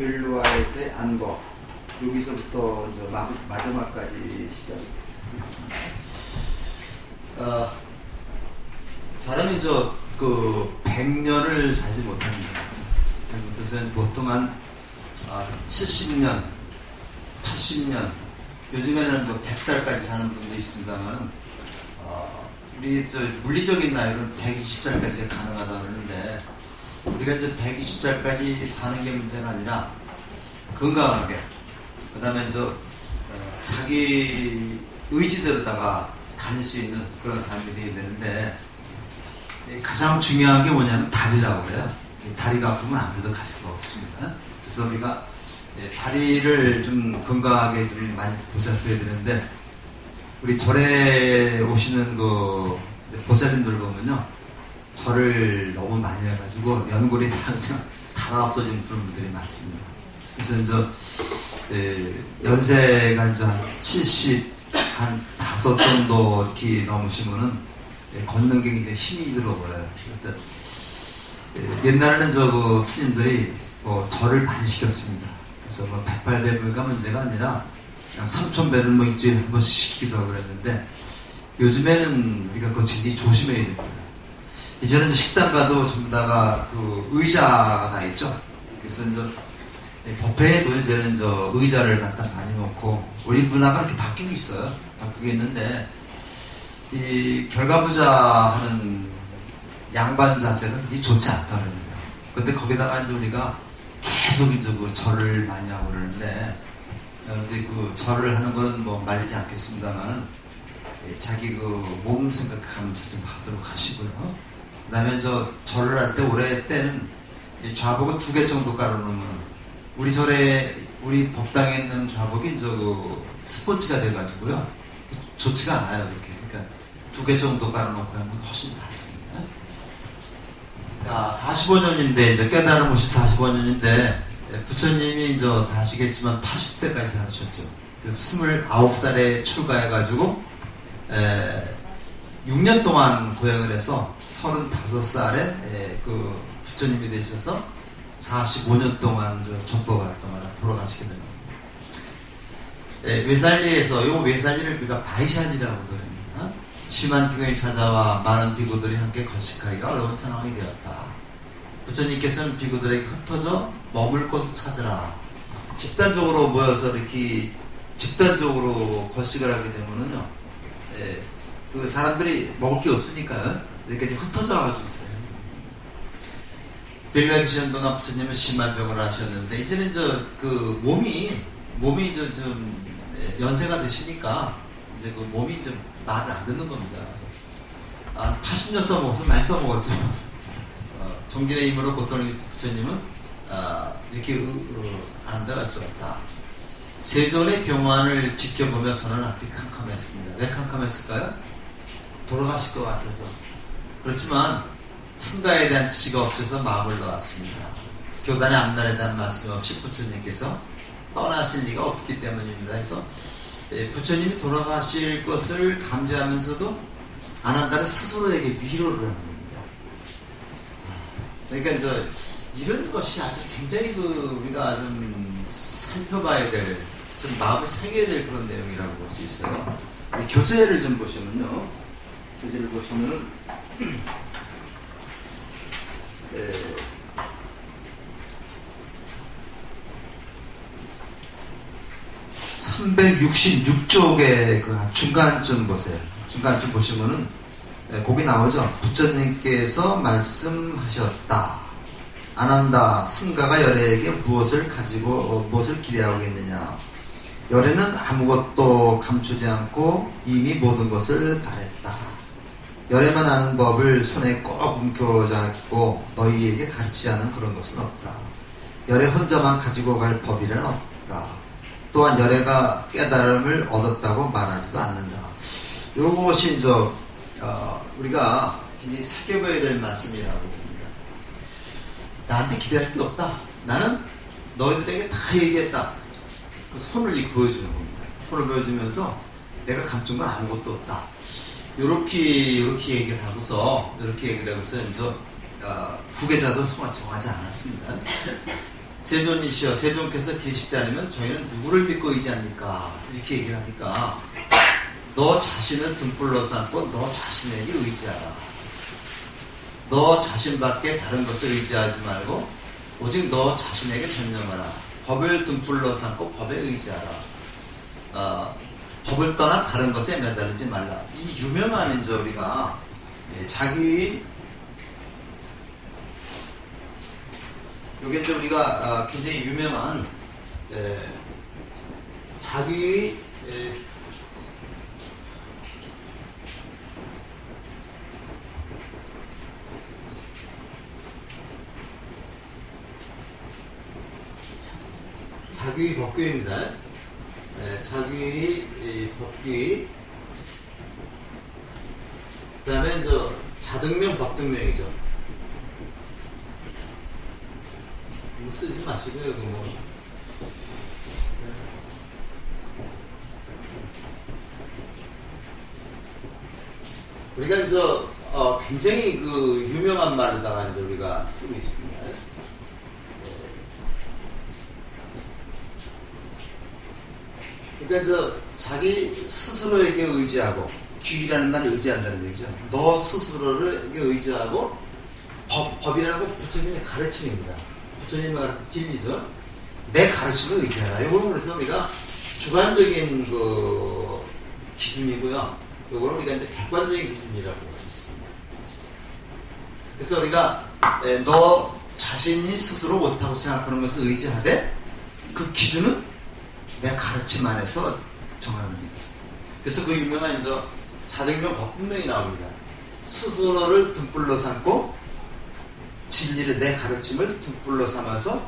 벨루아에서의 안거, 여기서부터 이제 마지막까지 시작하겠습니다. 사람이 그 100년을 살지 못합니다. 그래서 보통 한 70년, 80년, 요즘에는 100살까지 사는 분도 있습니다만, 우리 물리적인 나이로는 120살까지 가능하다 그러는데, 우리가 이제 120살까지 사는 게 문제가 아니라 건강하게, 그 다음에 자기 의지대로다가 다닐 수 있는 그런 삶이 되어야 되는데, 가장 중요한 게 뭐냐면 다리라고 그래요. 다리가 아프면 아무데도 갈 수가 없습니다. 그래서 우리가 다리를 좀 건강하게 좀 많이 보살펴야 되는데, 우리 절에 오시는 보살님들 보면요, 절을 너무 많이 해가지고 연골이 다 그냥 다 없어지는 그런 분들이 많습니다. 그래서 연세가 한 70, 한 5 정도 이렇게 넘으시면은 걷는 게 굉장히 힘이 들어버려요. 옛날에는 스님들이 절을 많이 시켰습니다. 그래서 108배가 문제가 아니라 그냥 3000배를 일주일에 한 번씩 시키기도 하고 그랬는데, 요즘에는 우리가 그거 굉장히 조심해야 됩니다. 이제는 식당 가도 전부 다가 의자가 다 있죠. 그래서 법회에도 이제는 의자를 갖다 많이 놓고, 우리 문화가 이렇게 바뀌고 있어요. 바뀌고 있는데, 이 결과부자 하는 양반 자세가 그게 좋지 않다 그럽니다. 근데 거기다가 이제 우리가 계속 절을 많이 하고 그러는데, 근데 절을 하는 거는 말리지 않겠습니다만은, 자기 몸 생각하면서 좀 하도록 하시고요. 그 다음에 절을 할 때 올해 때는 좌복을 2개 정도 깔아놓으면, 우리 절에, 우리 법당에 있는 좌복이 스포츠가 돼가지고요, 좋지가 않아요, 이렇게. 그러니까 2개 정도 깔아놓고 하면 훨씬 낫습니다. 자, 45년인데, 깨달음 오시 45년인데, 부처님이 다 아시겠지만 80대까지 살으셨죠. 29살에 출가해가지고, 6년 동안 고행을 해서 35살에 부처님이 되셔서 45년 동안 전법 활동을 돌아가시게 됩니다. 외살리에서, 요 외살리를 우리가 바이샬리라고 합니다. 심한 기근이 찾아와 많은 비구들이 함께 거식하기가 어려운 상황이 되었다. 부처님께서는 비구들에게 흩어져 머물 곳을 찾으라. 집단적으로 모여서 이렇게 집단적으로 거식을 하게 되면은요, 그 사람들이 먹을 게 없으니까요, 이렇게 흩어져 가지고 있어요. 벨루아에 계시는 동안 부처님은 심한 병을 하셨는데, 이제는 몸이 좀 연세가 되시니까 이제 몸이 좀 말을 안 듣는 겁니다. 한 80년 써먹어서 많이 써먹었죠. 정진의 힘으로 고통을 부처님은 이렇게 안 한다 같죠. 세존의 병환을 지켜보며 선언 앞이 캄캄했습니다. 왜 캄캄했을까요? 돌아가실 것 같아서. 그렇지만 승가에 대한 지시가 없어서 마음을 놓았습니다. 교단의 앞날에 대한 말씀이 없이 부처님께서 떠나실 리가 없기 때문입니다. 그래서 부처님이 돌아가실 것을 감지하면서도 안 한다는 스스로에게 위로를 하는 겁니다. 그러니까 이런 것이 아주 굉장히 우리가 좀 살펴봐야 될, 좀 마음을 새겨야 될 그런 내용이라고 볼 수 있어요. 교재를 좀 보시면요. 교재를 보시면은 366쪽의 중간쯤 보세요. 중간쯤 보시면은 거기 나오죠. 부처님께서 말씀하셨다. 안 한다. 승가가 열애에게 무엇을 기대하겠느냐. 열애는 아무것도 감추지 않고 이미 모든 것을 바랬다. 열애만 아는 법을 손에 꼭 움켜잡고 너희에게 가르치지 않은 그런 것은 없다. 열애 혼자만 가지고 갈 법이란 없다. 또한 열애가 깨달음을 얻었다고 말하지도 않는다. 요것이 우리가 굉장히 살펴봐야 될 말씀이라고 봅니다. 나한테 기대할 게 없다. 나는 너희들에게 다 얘기했다. 그 손을 이렇게 보여주는 겁니다. 손을 보여주면서 내가 감춘 건 아무것도 없다. 요렇게 얘기를 하고서 후계자도 정하지 않았습니다. 세존이시여 세존께서 계시지 않으면 저희는 누구를 믿고 의지합니까? 이렇게 얘기를 하니까 너 자신을 등불로 삼고 너 자신에게 의지하라. 너 자신밖에 다른 것을 의지하지 말고 오직 너 자신에게 전념하라. 법을 등불로 삼고 법에 의지하라. 법을 떠나 다른 것에 매달리지 말라. 이 유명한 이제 우리가 자기 이게 이제 우리가 굉장히 유명한 자기 자기 법규입니다. 자기 법규. 그 다음에 저 자등명 법등명이죠. 뭐 쓰지 마시고요. 뭐. 우리가 이제 굉장히 그 유명한 말에다가 이제 우리가 쓰고 있습니다. 그러니까 저 자기 스스로에게 의지하고 귀라는 말을 의지한다는 얘기죠. 너 스스로에게 의지하고 법이라는 건 부처님의 가르침입니다. 부처님의 진리죠. 내 가르침을 의지하라. 이거는 그래서 우리가 주관적인 그 기준이고요. 이거는 우리가 이제 객관적인 기준이라고 볼 수 있습니다. 그래서 우리가 너 자신이 스스로 못하고 생각하는 것을 의지하되 그 기준은 내 가르침 안에서 정하는 얘기죠. 그래서 그 유명한 자등명 법분명이 나옵니다. 스스로를 등불로 삼고 진리를 내 가르침을 등불로 삼아서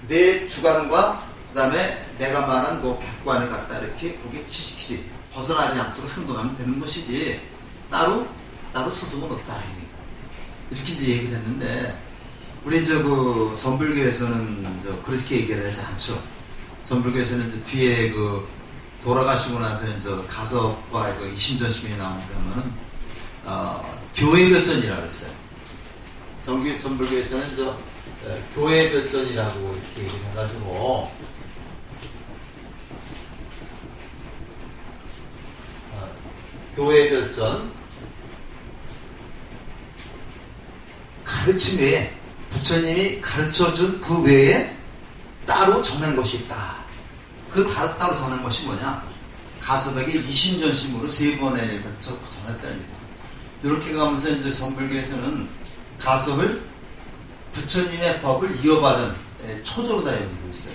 내 주관과 그 다음에 내가 말한 그 객관을 갖다 이렇게 거기에 지식지 벗어나지 않도록 행동하면 되는 것이지 따로 스스로는 없다. 이렇게 이제 얘기를 했는데 우리 그 선불교에서는 그렇게 얘기를 하지 않죠. 선불교에서는 이제 뒤에 그 돌아가시고 나서 이제 가섭과 그 이심전심이 나오면 교회별전이라고 했어요. 선불교에서는 교회별전이라고 이렇게 얘기를 해가지고 교회별전 가르침 외에 부처님이 가르쳐준 그 외에 따로 전한 것이 있다. 그 따로 전한 것이 뭐냐? 가섭에게 이심전심으로 3번에 걸쳐 전했다는 얘기입니다. 이렇게 가면서 이제 선불교에서는 가섭을 부처님의 법을 이어받은 초조로 다 여기고 있어요.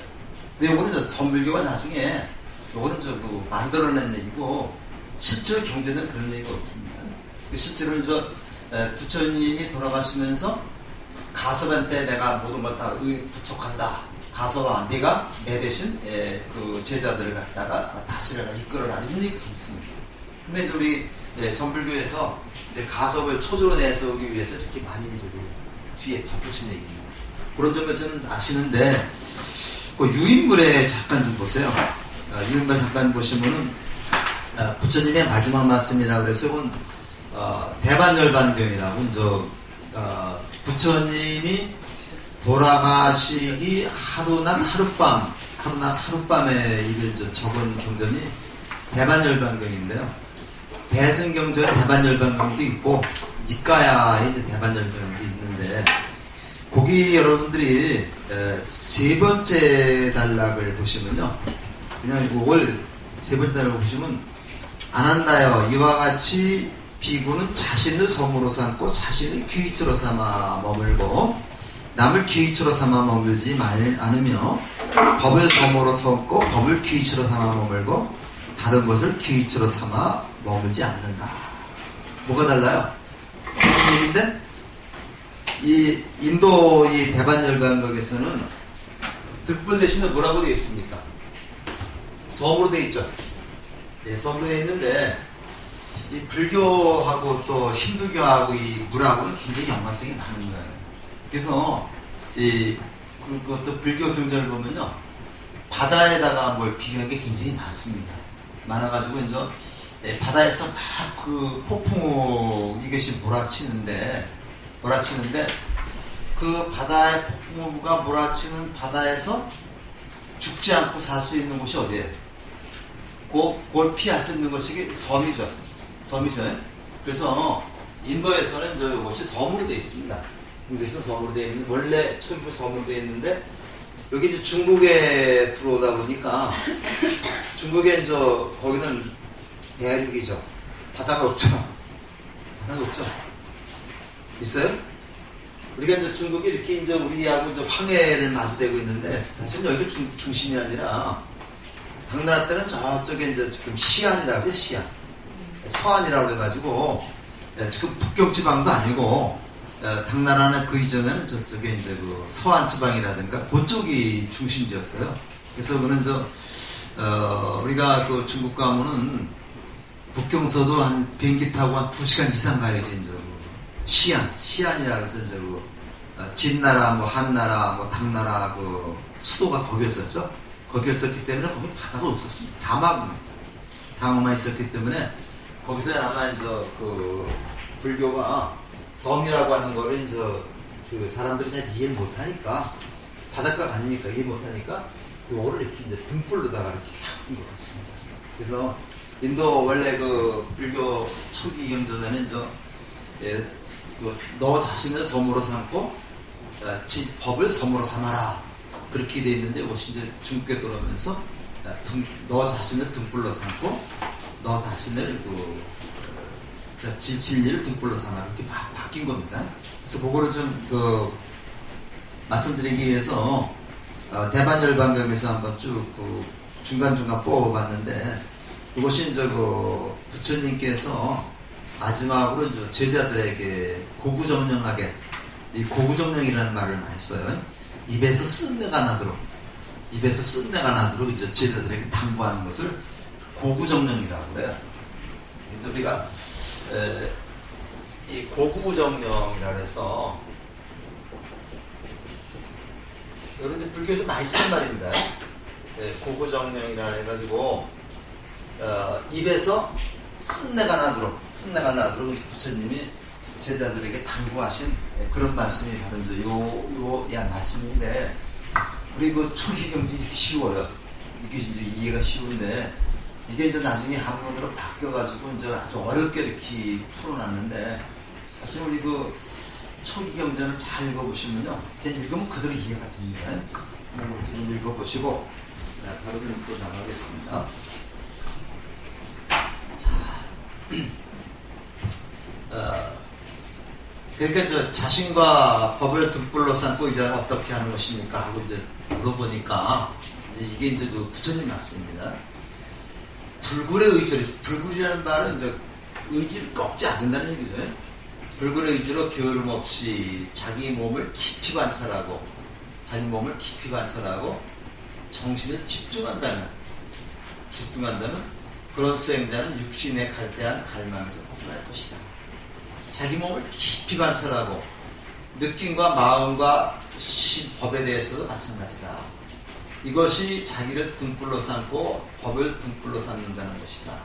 근데 이거는 선불교가 나중에 이거는 그 만들어낸 얘기고 실제로 경제는 그런 얘기가 없습니다. 실제로 부처님이 돌아가시면서 가섭한테 내가 모든 것 다 부족한다. 가서와 네가 내 대신 그 제자들을 갖다가 다스려라 이끌어라 이런 얘기가 없습니다. 근데 이제 우리 선불교에서 가섭을 초조로 내세우기 위해서 이렇게 많이 이제 뒤에 덧붙인 얘기입니다. 그런 점을 저는 아시는데 그 유인물에 잠깐 좀 보세요. 유인물 잠깐 보시면은 부처님의 마지막 말씀이라고 그래서 이건 대반열반경이라고 이제 부처님이 돌아가시기 하루난 하룻밤에 이걸 적은 경전이 대반열반경인데요. 대승경전에 대반열반경도 있고 니까야에 대반열반경도 있는데 거기 여러분들이 3번째 단락을 보시면요. 그냥 이걸 3번째 단락을 보시면 안한다여 이와 같이 비구는 자신을 섬으로 삼고 자신을 귀이트로 삼아 머물고 남을 귀이트로 삼아 머물지 않으며 법을 섬으로 삼고 법을 귀이트로 삼아 머물고 다른 것을 귀이트로 삼아 머물지 않는다. 뭐가 달라요? 무슨 얘기인데? 이 인도 이 대반열반경에서는 득불 대신에 뭐라고 되어 있습니까? 섬으로 되어 있죠. 예, 섬으로 되어 있는데 이 불교하고 또 힌두교하고 이 물하고는 굉장히 연관성이 많은 거예요. 그래서 또 불교 경전을 보면요, 바다에다가 뭘 비교한 게 굉장히 많습니다. 많아가지고 이제 바다에서 막 그 폭풍우 이것이 몰아치는데 그 바다의 폭풍우가 몰아치는 바다에서 죽지 않고 살 수 있는 곳이 어디예요? 그걸 피할 수 있는 것이 섬이죠. 섬이죠. 그래서 인도에서는 이것이 섬으로 되어 있습니다. 인도에서 섬으로 되어 있는, 원래 초인부 섬으로 되어 있는데, 여기 이제 중국에 들어오다 보니까, 중국에 이제, 거기는 대륙이죠. 바다가 없죠. 바다가 없죠. 있어요? 우리가 이제 중국이 이렇게 이제 우리하고 이제 황해를 마주대고 있는데, 사실 여기가 중심이 아니라, 당나라 때는 저쪽에 이제 지금 시안이라고 해요, 시안. 서안이라고 해가지고, 지금 북경 지방도 아니고, 당나라는 그 이전에는 저쪽에 이제 그 서안 지방이라든가 그쪽이 중심지였어요. 그래서 그는 우리가 그 중국 가면은 북경서도 한 비행기 타고 한 2시간 이상 가야지, 이제 시안이라고 해서 이제 진나라, 뭐 한나라, 뭐 당나라 그 수도가 거기였었죠. 거기였었기 때문에 거기 바다가 없었습니다. 사막만 있었기 때문에 거기서 아마 이제 그 불교가 섬이라고 하는 거를 이제 그 사람들이 잘 이해를 못하니까, 바닷가 가니까 이해 못하니까 요거를 이렇게 이제 등불로다가 이렇게 바꾼 것 같습니다. 그래서 인도 원래 그 불교 초기 경전에는 너 자신을 섬으로 삼고 법을 섬으로 삼아라, 그렇게 돼 있는데, 이것이 이제 중국에 들어오면서 너 자신을 등불로 삼고 너 자신을 진리를 등불로 삼아, 이렇게 바뀐 겁니다. 그래서 그거를 좀 말씀드리기 위해서 대반절반경에서 한번 쭉 중간중간 뽑아봤는데, 이것이 이제 부처님께서 마지막으로 이제 제자들에게 고구정령하게, 이 고구정령이라는 말을 많이 써요. 입에서 쓴내가 나도록 이제 제자들에게 당부하는 것을 고구정령이라고 해요. 그래서 우리가 이 고구정령이라 해서, 여러분 이제 불교에서 많이 쓰는 말입니다. 고구정령이라 해가지고 입에서 쓴내가 나도록 부처님이 제자들에게 당부하신 그런 말씀이 바로 이제 요 말씀인데, 우리 그 초기경전이 이렇게 쉬워요. 이게 이제 이해가 쉬운데, 이게 이제 나중에 한문으로 바뀌어가지고 이제 아주 어렵게 이렇게 풀어놨는데, 사실 우리 그 초기경전을 잘 읽어보시면요, 그냥 읽으면 그대로 이해가 됩니다. 좀 읽어보시고 바로 좀 또 나가겠습니다. 그러니까 저 자신과 법을 등불로 삼고 이제 어떻게 하는 것입니까 하고 이제 물어보니까, 이제 이게 이제 그 부처님 말씀입니다. 불굴의 의지로, 불굴이라는 말은 이제 의지를 꺾지 않는다는 얘기죠. 불굴의 의지로 게으름 없이 자기 몸을 깊이 관찰하고 정신을 집중한다는 그런 수행자는 육신에 갈대한 갈망에서 벗어날 것이다. 자기 몸을 깊이 관찰하고 느낌과 마음과 법에 대해서도 마찬가지다. 이것이 자기를 등불로 삼고 법을 등불로 삼는다는 것이다.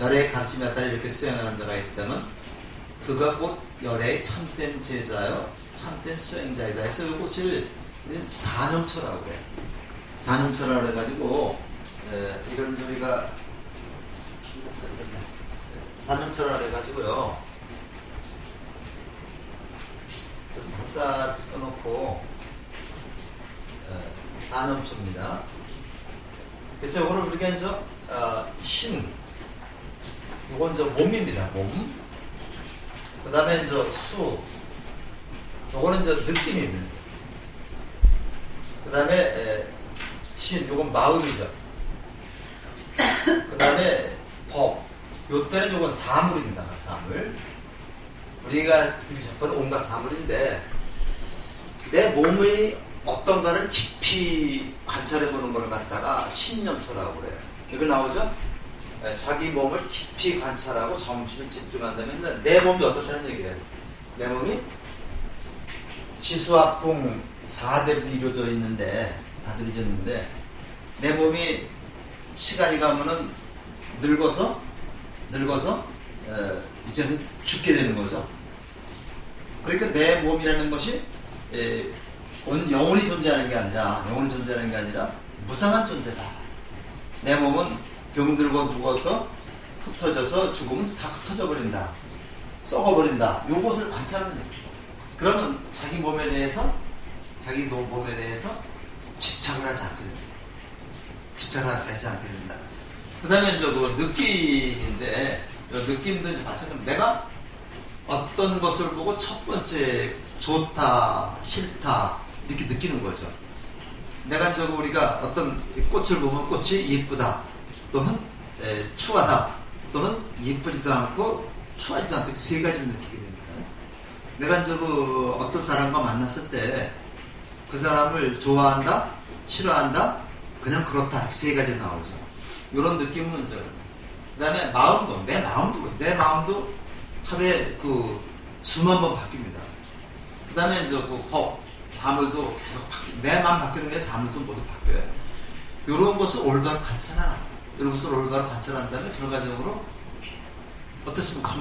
열애의 가르침에 따라 이렇게 수행하는 자가 있다면 그가 곧 열애의 참된 제자요 참된 수행자이다 해서 이것을 사념처라고 해요. 사념처라고 해가지고 이런 우리가 사념처라고 해가지고요, 좀 박자 써놓고 사념처입니다. 그래서 이거는 우리가 이제 신, 이건 이제 몸입니다. 몸. 그 다음에 이제 수, 요거는 이제 느낌입니다. 그 다음에 신, 요건 마음이죠. 그 다음에 법, 요때는 요건 사물입니다. 사물. 우리가 접하는 온갖 사물인데, 내 몸의 어떤가를 깊이 관찰해보는 걸 갖다가 신념초라고 그래요. 이거 나오죠? 자기 몸을 깊이 관찰하고 정신을 집중한다면 내 몸이 어떻다는 얘기예요. 내 몸이 지수합풍 4대로 이루어져 있는데 내 몸이 시간이 가면은 늙어서 이제는 죽게 되는 거죠. 그러니까 내 몸이라는 것이 영혼이 존재하는 게 아니라 무상한 존재다. 내 몸은 병들고 누워서 흩어져서 죽으면 다 흩어져 버린다. 썩어버린다. 요것을 관찰하는 거예요. 그러면 자기 몸에 대해서 집착을 하지 않게 됩니다. 그 다음에 느낌인데, 느낌도 이제 마찬가지로 내가 어떤 것을 보고 첫 번째 좋다, 싫다, 이렇게 느끼는 거죠. 내가 우리가 어떤 꽃을 보면 꽃이 예쁘다, 또는 추하다, 또는 예쁘지도 않고 추하지도 않다, 세 가지를 느끼게 됩니다. 내가 어떤 사람과 만났을 때 그 사람을 좋아한다, 싫어한다, 그냥 그렇다, 세 가지 나오죠. 이런 느낌은 그 다음에 내 마음도 하루에 수만 번 바뀝니다. 그 다음에 사물도 계속 내 마음 바뀌는 게 사물도 모두 바뀌어요. 이런 것을 올바로 관찰한다면 결과적으로 어떻습니까?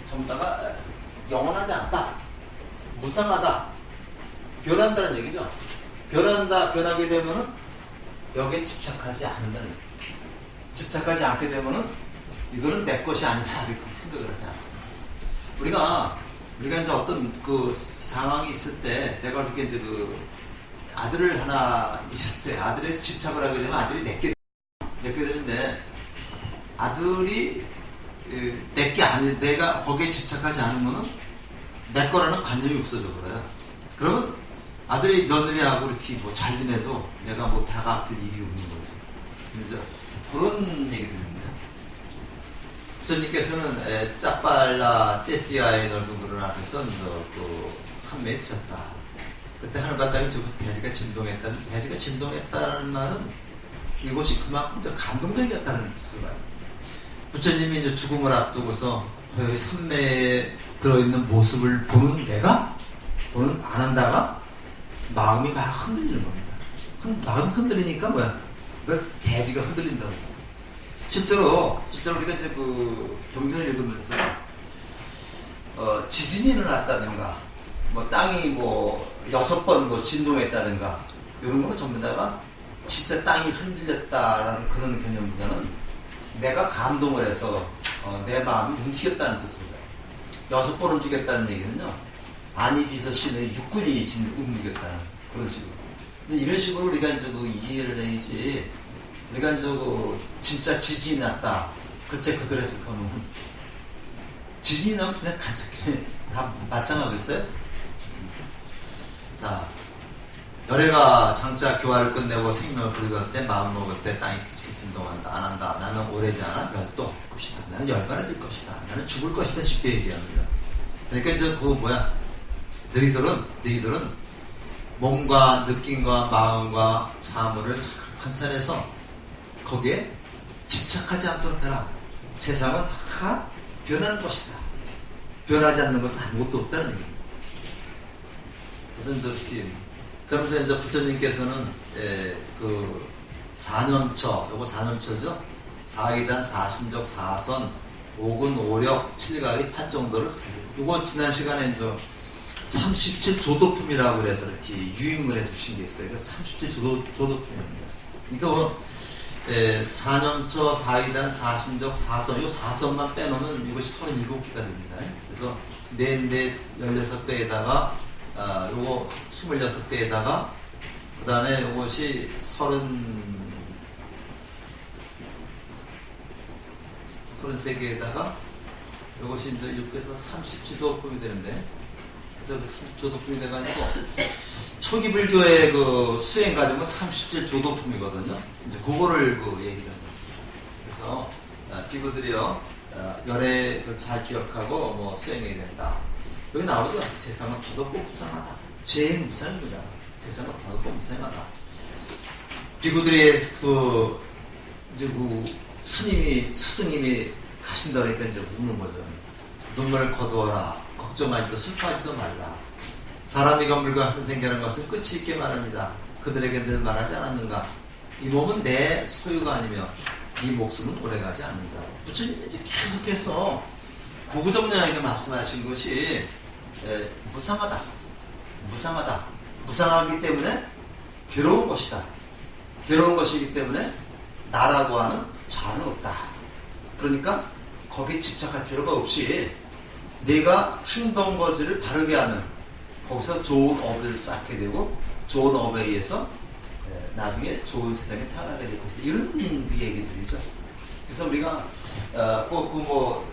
전부 다가 영원하지 않다, 무상하다, 변한다는 얘기죠. 변하게 되면은 여기에 집착하지 않는다는 얘기죠. 집착하지 않게 되면은 이거는 내 것이 아니다, 이렇게 생각을 하지 않습니다. 우리가 이제 어떤 상황이 있을 때, 내가 이렇게 아들을 하나 있을 때, 아들에 집착을 하게 되면 아들이 내게 되는데, 아들이 내게 아니, 내가 거기에 집착하지 않으면은 내 거라는 관념이 없어져 버려요. 그러면 아들이 며느리하고 이렇게 잘 지내도 내가 배가 아플 일이 없는 거죠. 그래서 그런 얘기들입니다. 부처님께서는 짜빨라 째띠아의 넓은 그런 앞에서 산매에 드셨다. 그때 하늘바닥에 배지가 진동했다는 말은 이곳이 그만큼 감동적이었다는 뜻을 말합니다. 부처님이 이제 죽음을 앞두고서 여기 산매에 들어있는 모습을 보는 안 한다가 마음이 막 흔들리는 겁니다. 마음 흔들리니까 대지가 흔들린다고. 실제로 우리가 이제 경전을 읽으면서 지진이 일어났다든가, 땅이 6번 진동했다든가, 이런 거는 전부 다가 진짜 땅이 흔들렸다라는 그런 개념보다는 내가 감동을 해서 내 마음이 움직였다는 뜻입니다. 6번 움직였다는 얘기는요, 아니 비서신의 육군이 움직였다는 그런 식으로. 근데 이런 식으로 우리가 이해를 해야지, 우리가 진짜 지진이 났다, 그때 그대로 해석하면 지진이 나면 그냥 다 마찬가지겠어요? 자, 열애가 장차 교화를 끝내고 생명을 부르고 때 마음 먹을 때 땅이 진동한다, 안 한다. 나는 오래지 않아 멸도 할 것이다. 나는 열반해질 것이다. 나는 죽을 것이다. 쉽게 얘기합니다. 그러니까 너희들은 몸과 느낌과 마음과 사물을 잘 관찰해서 거기에 집착하지 않도록 해라. 세상은 다 변하는 것이다. 변하지 않는 것은 아무것도 없다는 얘기입니다. 그러면서 이제 부처님께서는 요거 4년처죠. 4기단, 4신적, 4선, 5군, 5력, 7각의 8정도를 요거 지난 시간에 이제 37조도품이라고 그래서 이렇게 유인을 해주신 게 있어요. 37조도품입니다. 그러니까 4년처, 4기단, 4신적, 4선, 요 4선만 빼놓으면 이것이 37개가 됩니다. 그래서 16배에다가 요거 26배에다가 그 다음에 요것이 33개에다가 요것이 이제 6에서 30조도품이 되는데, 그래서 30조도품이 돼가지고 초기 불교의 수행 과정은 37조도품이거든요. 이제 그거를 얘기를 합니다. 그래서 비구들이요, 열애 잘 기억하고 수행해야 된다. 여기 나오죠. 세상은 더덥고 무상하다. 제일 무상입니다. 세상은 더덥고 무상하다. 비구들의 스승님이 가신다 그러니까 이제 우는 거죠. 눈물을 거두어라. 걱정하지도 슬퍼하지도 말라. 사람이 건물과 한생겨난 것은 끝이 있게 말합니다. 그들에게 늘 말하지 않았는가? 이 몸은 내 소유가 아니며 이 목숨은 오래가지 않는다. 부처님이 이제 계속해서 고구정량에게 말씀하신 것이 무상하다. 무상하다. 무상하기 때문에 괴로운 것이다. 괴로운 것이기 때문에 나라고 하는 자는 없다. 그러니까 거기에 집착할 필요가 없이 내가 행동 거지를 바르게 하는, 거기서 좋은 업을 쌓게 되고 좋은 업에 의해서 나중에 좋은 세상에 태어나게 될 것이다. 이런 얘기들이죠. 그래서 우리가 꼭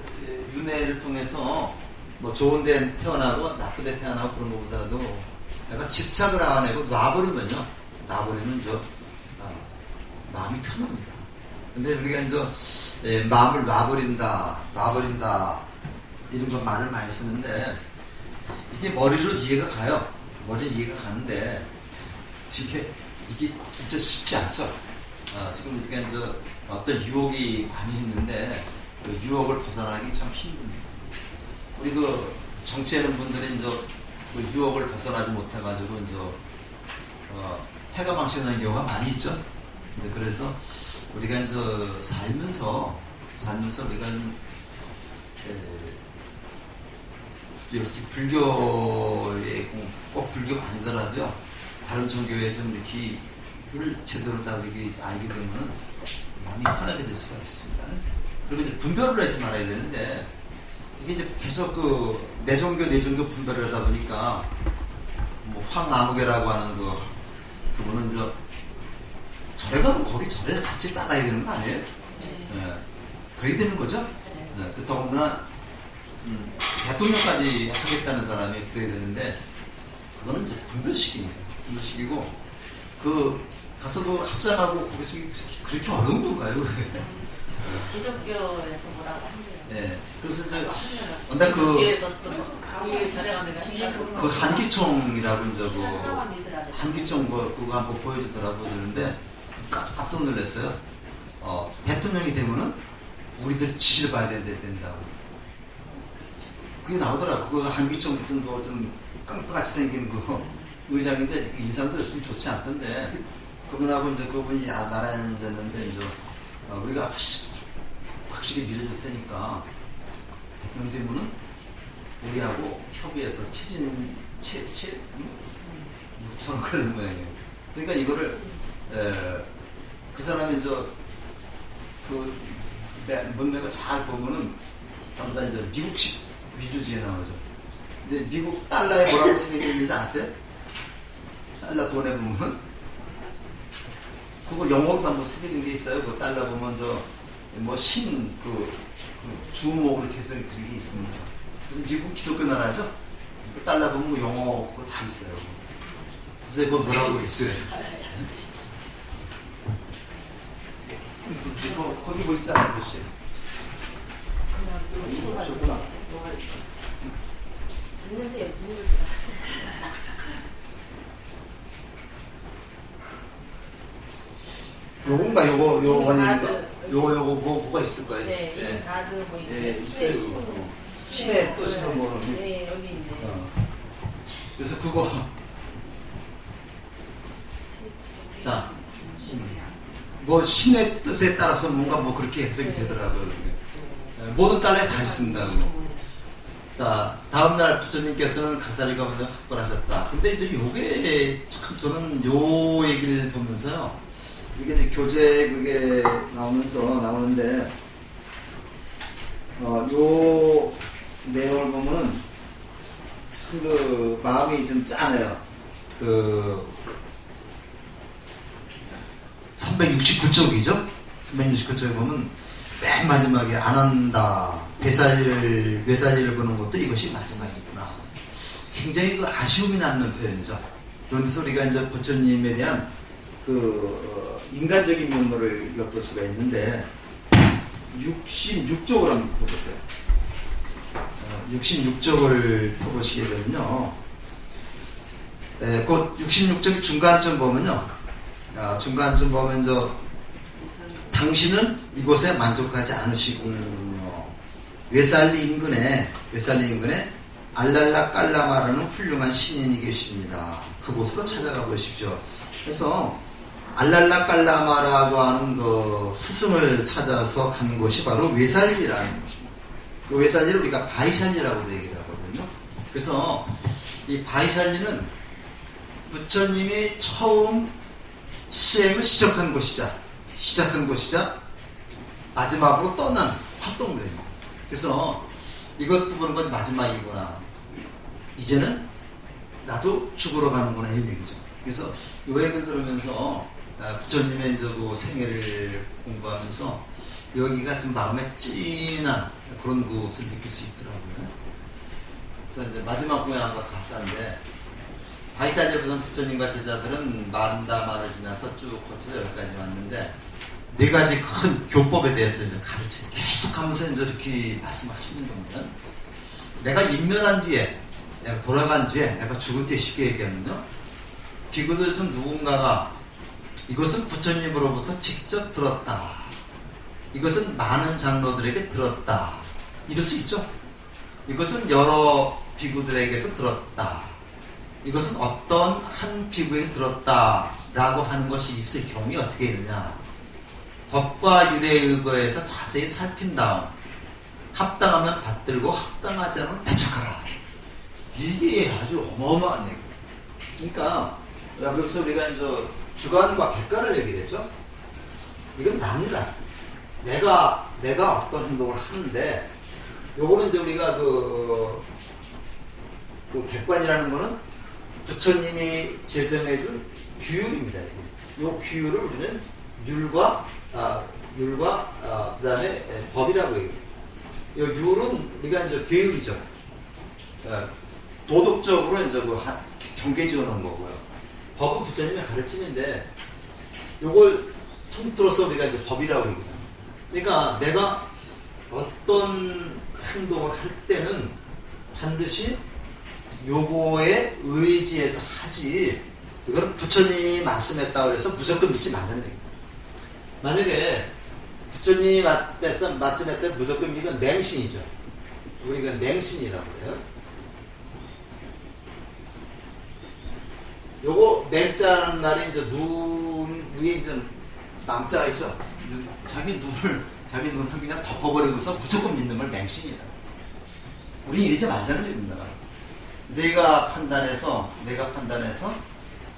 윤회를 통해서 뭐 좋은 데 태어나고 나쁜 데 태어나고 그런 것보다도 내가 집착을 안 하고 놔버리면 마음이 편합니다. 근데 우리가 이제 마음을 놔버린다 이런 거 말을 많이 쓰는데 이게 머리로 이해가 가요. 머리로 이해가 가는데 이게 진짜 쉽지 않죠. 지금 우리가 이제 어떤 유혹이 많이 있는데 그 유혹을 벗어나기 참 힘듭니다. 우리 그 정치하는 분들이 이제 그 유혹을 벗어나지 못해가지고 이제 해가 망신하는 경우가 많이 있죠. 이제 그래서 우리가 이제 살면서 우리가 이렇게 불교에 꼭 불교가 아니더라도요, 다른 종교에 좀 이렇게 이걸 제대로 다 알게 되면 많이 편하게 될 수가 있습니다. 그리고 이제 분별을 하지 말아야 되는데, 이게 이제 계속 내 종교 분별을 하다 보니까, 뭐 황아무개라고 하는 그분은 절에 가면 거기 절에 같이 따라야 되는 거 아니에요? 네. 그래야 되는 거죠? 네. 더군다나 대통령까지 하겠다는 사람이 그래야 되는데, 그거는 이제 분별식입니다. 분별식이고, 가서 합장하고 거기서 그렇게 어려운 건가요? 기독교에서 뭐라고 한대요. 네. 그래서 근데 그 한기총이라고 한기총 그거 한번 보여주더라고요. 그런데 깜짝 놀랐어요. 대통령이 되면은 우리들 지시를 봐야 된다고. 그게 나오더라고. 그 한기총 무슨 좀 깡패같이 생긴 의장인데 그 인상도 좀 좋지 않던데, 그분하고 그분이 나라에 앉았는데 우리가 확실히 밀어줄 테니까 대통령 되면은 우리하고 협의해서 무처럼 그러는 모양이에요. 그러니까 이거를 그 사람이 문맥을 잘 보면은 당장 미국식 위주지에 나오죠. 근데 미국 달러에 뭐라고 생각했는지 아세요? 달러 돈에 보면 그거 영어로도 한번 새겨진 게 있어요. 그 달러 보면 주목 이렇게 해서 그런 게 있습니다. 그래서 미국 기독교 나라죠. 그 달러 보면 영어 그거 다 있어요. 그래서 그거 뭐라고 있어요? 거기 뭐 있잖아요, 그치? 없었구나. 요건가, 요거 뭐가 있을 거예요? 네, 다들 뭐 있어요. 신의 뜻으로 뭐. 네, 여기 있네. 그래서 그거. 자, 뭐 신의 뜻에 따라서 뭔가 그렇게 해석이 되더라고요. 모든 달러에 다 있습니다. 자, 다음날 부처님께서는 가사리가 먼저 확보하셨다. 근데 이제 요게 참 저는 요 얘기를 보면서요, 이게 이제 교재 그게 나오는데, 요 내용을 보면은 참 마음이 좀 짠해요. 369쪽이죠? 369쪽에 보면 맨 마지막에 안 한다. 외살리를 보는 것도 이것이 마지막이구나. 굉장히 아쉬움이 남는 표현이죠. 그런데서 우리가 이제 부처님에 대한 인간적인 면모를 엿볼 수가 있는데, 66쪽을 한번 펴보세요. 66쪽을 펴보시게 되면요, 그 66쪽 중간쯤 보면요, 중간쯤 보면 당신은 이곳에 만족하지 않으시군요. 외살리 인근에 알랄라 깔라마라는 훌륭한 신인이 계십니다. 그곳으로 찾아가 보십시오. 그래서 알랄라 깔라마라고 하는 스승을 찾아서 간 곳이 바로 외살리라는 곳입니다. 그 외살리를 우리가 바이샬리라고 얘기를 하거든요. 그래서 이 바이샬리는 부처님이 처음 수행을 시작한 곳이자 마지막으로 떠난 활동무대입니다. 그래서 이것도 보는 건 마지막이구나. 이제는 나도 죽으러 가는구나 이런 얘기죠. 그래서 이 얘기를 들으면서 부처님의 이제 그 생애를 공부하면서 여기가 좀 마음에 찐한 그런 것을 느낄 수 있더라고요. 그래서 이제 마지막 공양과 가사인데 바이탈제부선 부처님과 제자들은 만다마를 지나서 쭉 거쳐서 여기까지 왔는데 네 가지 큰 교법에 대해서 이제 가르치고 계속하면서 이제 이렇게 말씀하시는 겁니다. 내가 임면한 뒤에, 내가 돌아간 뒤에, 내가 죽을 때 쉽게 얘기하면요, 비구들 중 누군가가 이것은 부처님으로부터 직접 들었다. 이것은 많은 장로들에게 들었다. 이럴 수 있죠. 이것은 여러 비구들에게서 들었다. 이것은 어떤 한 비구에게 들었다라고 하는 것이 있을 경우에 어떻게 되느냐. 법과 율에 의거해서 자세히 살핀 다음 합당하면 받들고 합당하지 않으면 배척하라. 이게 아주 어마어마한 얘기예요. 그러니까 여기서 우리가 이제 주관과 객관을 얘기를 했죠. 이건 납니다. 내가 어떤 행동을 하는데 요거는 이제 우리가 그 객관이라는 거는 부처님이 제정해준 규율입니다. 요 규율을 우리는 율과 그다음에 법이라고 얘기해요. 이 율은 우리가 이제 계율이죠. 도덕적으로 이제 그 경계 지어놓은 거고요. 법은 부처님의 가르침인데 요걸 통틀어서 우리가 이제 법이라고 얘기합니다. 그러니까 내가 어떤 행동을 할 때는 반드시 요거에 의지해서 하지. 이거는 부처님이 말씀했다고 해서 무조건 믿지 말라는 얘기입니다. 만약에 부처님이 말씀했다 무조건 믿으면 냉신이죠. 우리가 냉신이라고 해요. 요거 냉자는 말이 이제 눈 위에 이제 남자가 있죠. 자기 눈을 그냥 덮어버리면서 무조건 믿는 걸 맹신이다. 우리 이러지 말자는 얘기입니다. 내가 판단해서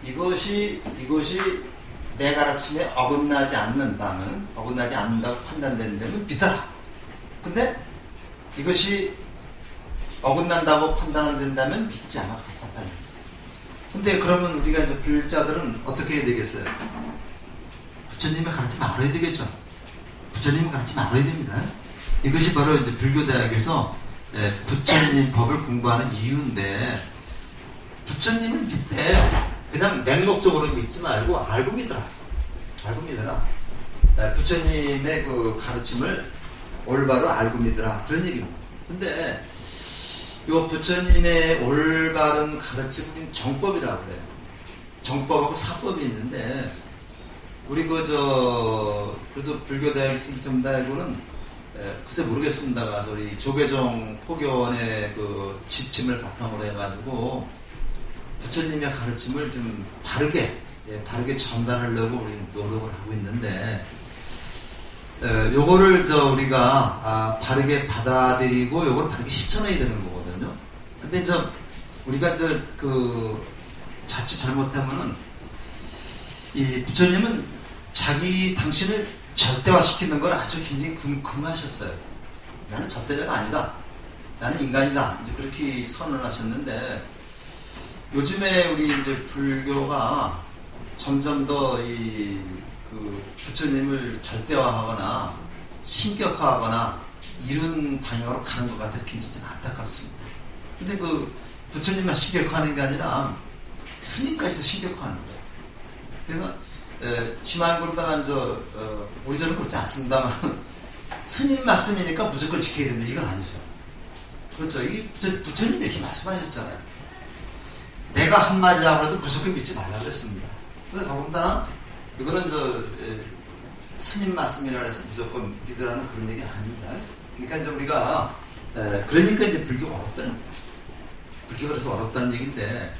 이것이 내 가르침에 어긋나지 않는다고 판단된다면 믿어라. 근데 이것이 어긋난다고 판단 안 된다면 믿지 않아도 괜찮다는 거예요. 근데 그러면 우리가 이제 불자들은 어떻게 해야 되겠어요? 부처님의 가르침 알아야 되겠죠. 부처님의 가르침 알아야 됩니다. 이것이 바로 이제 불교대학에서 부처님 법을 공부하는 이유인데, 부처님을 믿되 그냥 맹목적으로 믿지 말고 알고 믿어라. 부처님의 그 가르침을 올바로 알고 믿어라. 그런 얘기입니다. 근데 이 부처님의 올바른 가르침은 정법이라고 그래요. 정법하고 사법이 있는데, 우리 그래도 불교대학 전달고는 글쎄 모르겠습니다. 가서 우리 조계종 포교원의 그 지침을 바탕으로 해가지고 부처님의 가르침을 좀 바르게 전달하려고 우리 노력을 하고 있는데, 요거를 우리가 바르게 받아들이고 요걸 바르게 실천해야 되는 거거든요. 근데 우리가 자칫 잘못하면은 이 부처님은 당신을 절대화시키는 걸 아주 굉장히 금하셨어요. 나는 절대자가 아니다. 나는 인간이다. 이제 그렇게 선언을 하셨는데, 요즘에 우리 이제 불교가 점점 더 부처님을 절대화하거나 신격화하거나 이런 방향으로 가는 것 같아서 굉장히 좀 안타깝습니다. 근데 부처님만 신격화하는 게 아니라 스님까지도 신격화하는 거예요. 그래서 심한구르다가 우리처럼 그렇지 않습니다만 스님 말씀이니까 무조건 지켜야 된다, 이건 아니죠. 그렇죠. 이게 부처님이 이렇게 말씀하셨잖아요. 내가 한 말이라고 해도 무조건 믿지 말라고 했습니다. 그래서 더군다나 이거는 스님 말씀이라 해서 무조건 믿으라는 그런 얘기 아닙니다. 그러니까 이제 우리가 그러니까 이제 불교가 어렵다는 거예요. 불교가 그래서 어렵다는 얘기인데,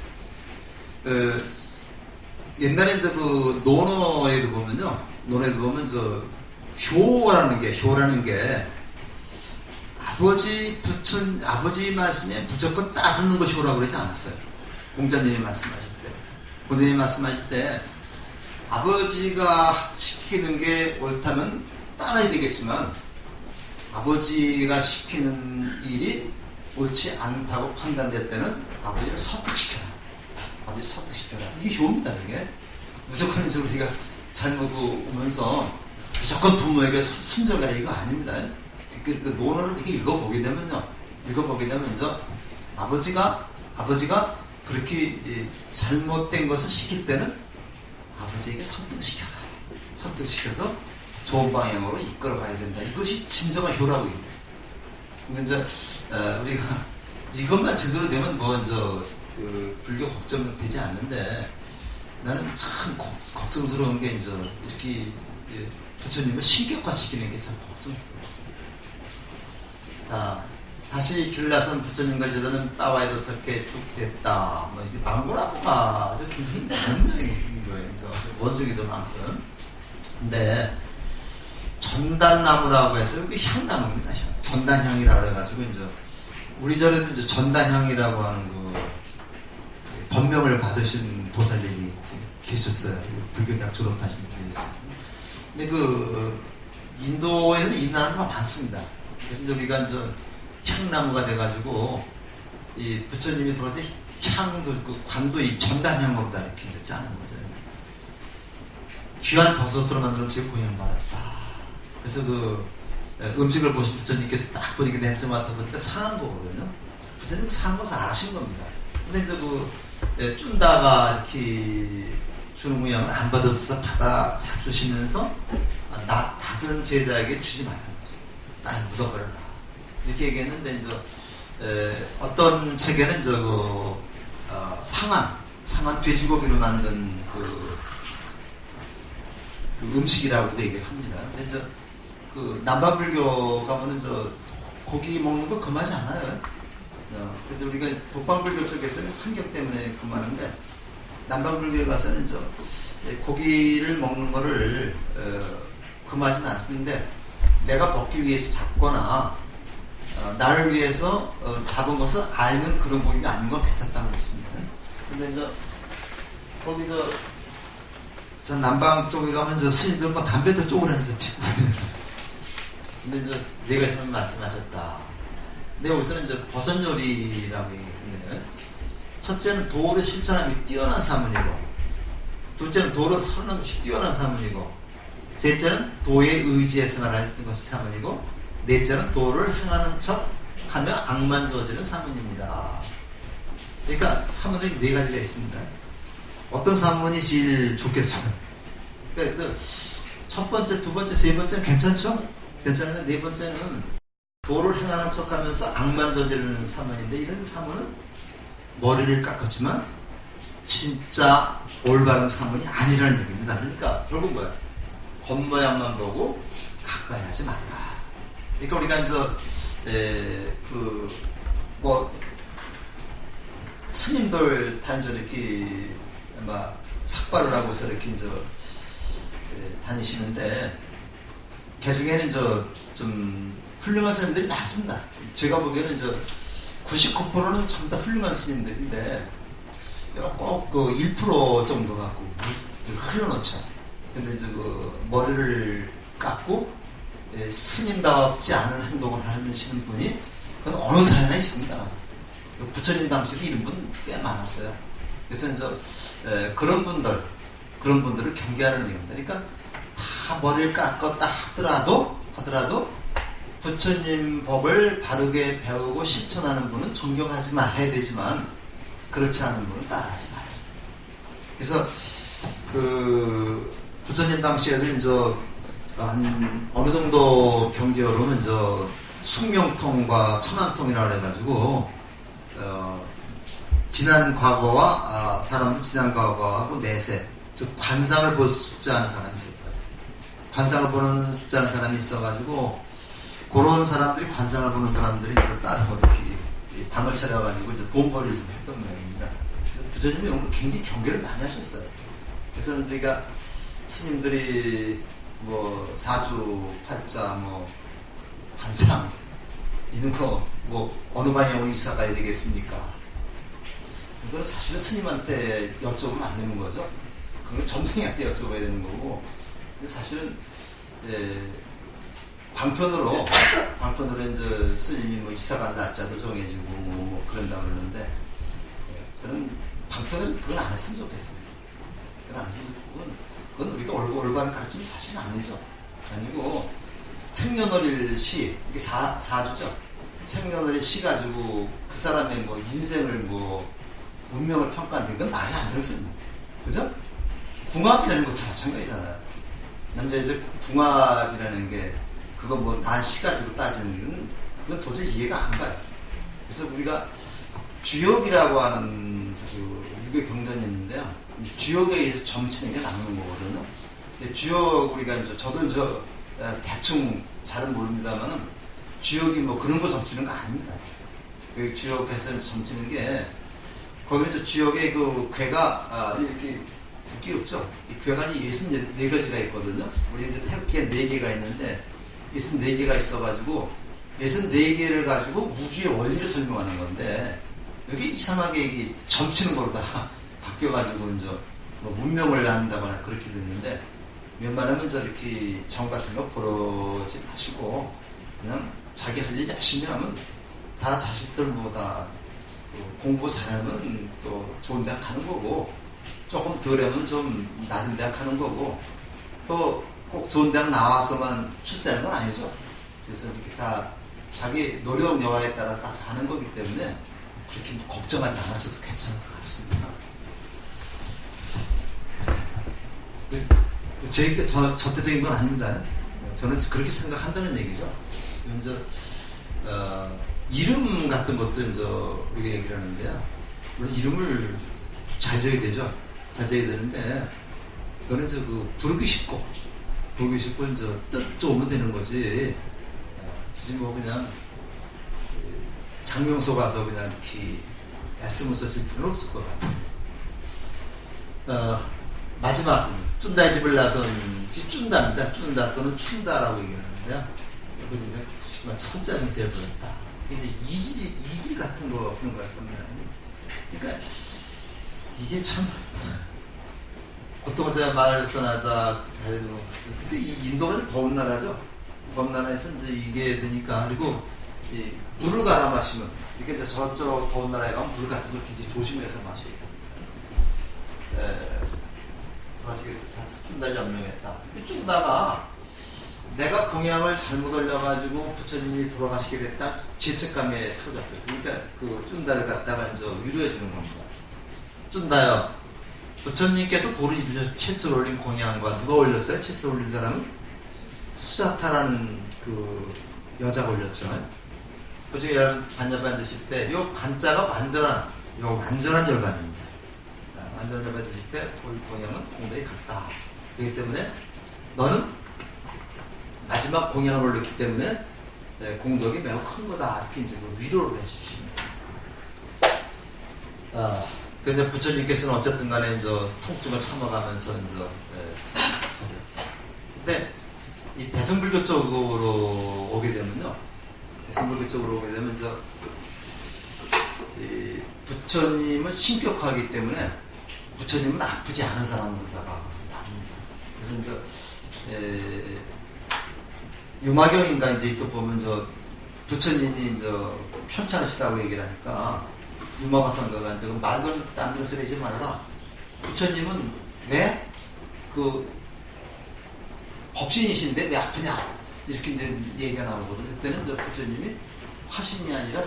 옛날에 논어에도 보면 효라는 게 아버지 말씀에 무조건 따르는 것이 효라고 그러지 않았어요. 공자님이 말씀하실 때. 부모님이 말씀하실 때 아버지가 시키는 게 옳다면 따라야 되겠지만 아버지가 시키는 일이 옳지 않다고 판단될 때는 아버지를 설득시켜라. 아버지를 설득시켜라. 이게 효입니다. 이게 무조건 이제 우리가 잘 먹으면서 무조건 부모에게 순종하라 이거 아닙니다. 그 논어를 이렇게 읽어보게 되면요. 아버지가 그렇게 잘못된 것을 시킬 때는 아버지에게 설득시켜라. 설득시켜서 좋은 방향으로 이끌어가야 된다. 이것이 진정한 효라고 얘기해요. 근데 이제 우리가 이것만 제대로 되면 불교 걱정은 되지 않는데 나는 참 걱정스러운 게 이제 이렇게 부처님을 신격화시키는 게 참 걱정스러워요. 자, 다시 길라선 부처님과 제자는 따와에 도착해 쭉 됐다. 뭐 이제 망고라고가 아주 굉장히 많은 얘기인 거예요. 원숭이도 많거든. 근데 전단나무라고 해서 그 향나무입니다. 전단향이라고 해가지고 이제 우리 절에도 이제 전단향이라고 하는 그 법명을 받으신 보살님이 계셨어요. 불교대학 졸업하신 분이 계셨어요. 근데 그 인도에는 이 나무가 많습니다. 그래서 이제 우리가 이제 향나무가 돼가지고 이 부처님이 들어갈 때 향도 그 관도 이 전단향으로 다 이렇게 이제 짜는 거죠. 귀한 버섯으로 만든 음식을 공양받았다. 그래서 그 음식을 보신 부처님께서 딱 보니까 냄새 맡아보니까 상한 거거든요. 부처님 상한 것을 아신 겁니다. 근데 이제 그 쭌다가 이렇게 주는 모양은 안 받아줘서 받아 잡수시면서 다른 제자에게 주지 말라는 것을 딱 묻어버려라. 이렇게 얘기했는데 이제 어떤 책에는 상한 돼지고기로 만든 그 음식이라고도 얘기를 합니다. 근데 이제 그 남방불교 가면은 고기 먹는 거 금하지 않아요. 그래서 우리가 북방불교 쪽에서는 환경 때문에 금하는데 남방불교에 가서는 고기를 먹는 거를 금하지는 않습니다. 내가 먹기 위해서 잡거나 나를 위해서 잡은 것을 알는 그런 고기가 아닌 건 괜찮다고 했습니다. 근데 이제 거기서 저 남방 쪽에 가면 스님들 뭐 담배도 쪼그라져서 피고 근데 이제 내가 처음 말씀하셨다. 근데 여기서는 이제 버섯 요리라고 얘기했는데 첫째는 도를 실천함이 뛰어난 사문이고 둘째는 도를 선하는 것이 뛰어난 사문이고 셋째는 도에 의지해 생활하는 것이 사문이고 넷째는 도를 행하는 척 하며 악만 저지르는 사문입니다. 그러니까 사문이 네 가지가 있습니다. 어떤 사문이 제일 좋겠어요? 그러니까 첫 번째, 두 번째, 세 번째는 괜찮죠? 괜찮은데 네 번째는 도를 행하는 척 하면서 악만 저지르는 사문인데 이런 사문은 머리를 깎았지만 진짜 올바른 사문이 아니라는 얘기입니다. 그러니까 결국 뭐야? 겉모양만 보고 가까이 하지 말라. 그러니까 우리가 이제 스님들 단전 이렇게 아마 삭발을 하고서 이렇게 이제 다니시는데 그 중에는 좀 훌륭한 스님들이 많습니다. 제가 보기에는 99%는 전부 다 훌륭한 스님들인데 꼭 그 1% 정도 갖고 흘려놓죠. 근데 머리를 깎고 스님답지 않은 행동을 하시는 분이 그건 어느 사회나 있습니다. 부처님 당시에 이런 분 꽤 많았어요. 그래서 그런 분들을 경계하는 얘기입니다. 그러니까 다 머리를 깎았다 하더라도 부처님 법을 바르게 배우고 실천하는 분은 존경하지 말아야 되지만 그렇지 않은 분은 따라하지 말아요. 그래서 부처님 당시에는 어느 정도 경계로는 숙명통과 천안통이라 해가지고 지난 과거와 사람은 지난 과거하고 내세 즉 관상을 볼 수 있지 않은 사람이 있을 거예요. 관상을 보는 수 있지 않은 사람이 있어가지고 그런 사람들이 관상을 보는 사람들이 따로 이렇게 방을 차려가지고 돈벌이를 좀 했던 모양입니다. 부처님이 이런 걸 굉장히 경계를 많이 하셨어요. 그래서 저희가 스님들이 사주, 팔자, 관상 이런 거 어느 방향으로 이사가야 되겠습니까? 이거는 사실은 스님한테 여쭤보면 안 되는 거죠. 그건 점쟁이한테 여쭤봐야 되는 거고. 근데 사실은 방편으로 이제 스님이 뭐 이사간 날짜도 정해지고 뭐 그런다 그러는데 저는 방편을 그건 안 했으면 좋겠습니다. 그건 우리가 올바른 가르침이 사실 아니죠. 아니고 생년월일 시 이게 사주죠. 생년월일 시 가지고 그 사람의 뭐 인생을 뭐 운명을 평가하는 건 말이 안 되는 소리입니다. 그죠? 궁합이라는 것도 마찬가지잖아요. 남자 이제 궁합이라는 게 그거 뭐 난 시 가지고 따지는 게 그건 도저히 이해가 안 가요. 그래서 우리가 주역이라고 하는 그 유교 경전이 있는데요. 주역에 의해서 점치는 게 나오는 거거든요. 근데 주역 우리가 이제 저도 대충 잘은 모릅니다만은 주역이 뭐 그런 거 점치는 거 아닙니다. 그 주역에서 점치는 게 거기는 이제 주역에 그 괴가 이렇게 국기 없죠. 이 괴가 64가지가 있거든요. 우리 이제 태극기에 4개가 있는데 64개가 있어가지고 64개를 가지고 우주의 원리를 설명하는 건데 여기 이상하게 이게 점치는 걸로 다 바뀌어가지고 이제 뭐 문명을 낳는다거나 그렇게 됐는데 웬만하면 저렇게 정 같은 거 보러지 마시고 그냥 자기 할 일 열심히 하면 다 자식들보다 공부 잘하면 또 좋은 대학 가는 거고 조금 덜하면 좀 낮은 대학 가는 거고 또 꼭 좋은 대학 나와서만 출세하는 건 아니죠. 그래서 이렇게 다 자기 노력 여하에 따라서 다 사는 거기 때문에 그렇게 걱정하지 않아셔도 괜찮을 것 같습니다. 제 얘기가 절대적인 건 아닙니다. 저는 그렇게 생각한다는 얘기죠. 이제 이름 같은 것도 이제 우리가 얘기를 하는데요. 물론 이름을 잘 지어야 되죠. 잘 지어야 되는데 그거는 이제 부르기 쉽고 이제 뜻 좋으면 되는 거지. 굳이 뭐 그냥 장명소 가서 그냥 이렇게 애쓰면 쓰실 필요는 없을 것 같아요. 마지막 쭌다의 집을 나선 쭌다입니다. 쭌다 또는 춘다라고 얘기를 하는데요. 이건 이제 설상세에 보였다. 이제 이질 같은 거 그런 거 같습니다. 그러니까 이게 참 보통 제가 말을 써나자 잘해도 근데 이 인도가 더운 나라죠. 더운 나라에서 이제 이게 되니까 그리고 이 물을 갈아 마시면 이렇게 이제 저쪽 더운 나라에 가면 물 같은 걸 굉장히 조심해서 마셔야 돼요. 마시겠죠. 쭌다를 연명했다. 쭌다가 내가 공양을 잘못 올려가지고 부처님이 돌아가시게 됐다. 죄책감에 사로잡혀요. 그러니까 그 쭌다를 갖다가 이제 위로해 주는 겁니다. 쭌다요. 부처님께서 도를 이루셔서 최초로 올린 공양과 누가 올렸어요? 최초로 올린 사람은 수자타라는 그 여자가 올렸죠. 도중에 여러분 반야반 드실 때, 요 반자가 완전한 열반입니다. 완전한 열반 드실 때, 올린 공양은 공덕이 같다. 그렇기 때문에 너는 마지막 공양을 올렸기 때문에 공덕이 매우 큰 거다. 이렇게 이제 위로를 해주십니다. 그래서 부처님께서는 어쨌든 간에 이제 통증을 참아가면서 이제 근데 이 대승불교 쪽으로 오게 되면요. 대승불교 쪽으로 오게 되면 이제 이 부처님은 신격화하기 때문에 부처님은 아프지 않은 사람으로다가 나옵니다. 그래서 이제 유마경인가 이제 또 보면 저 부처님이 이제 편찮으시다고 얘기를 하니까 유마바상가가 이제 말도 안 되는 소리 하지 말아라. 부처님은 왜 그 법신이신데 왜 아프냐 이렇게 이제 얘기가 나오거든요. 그때는 이제 부처님이 화신이 아니라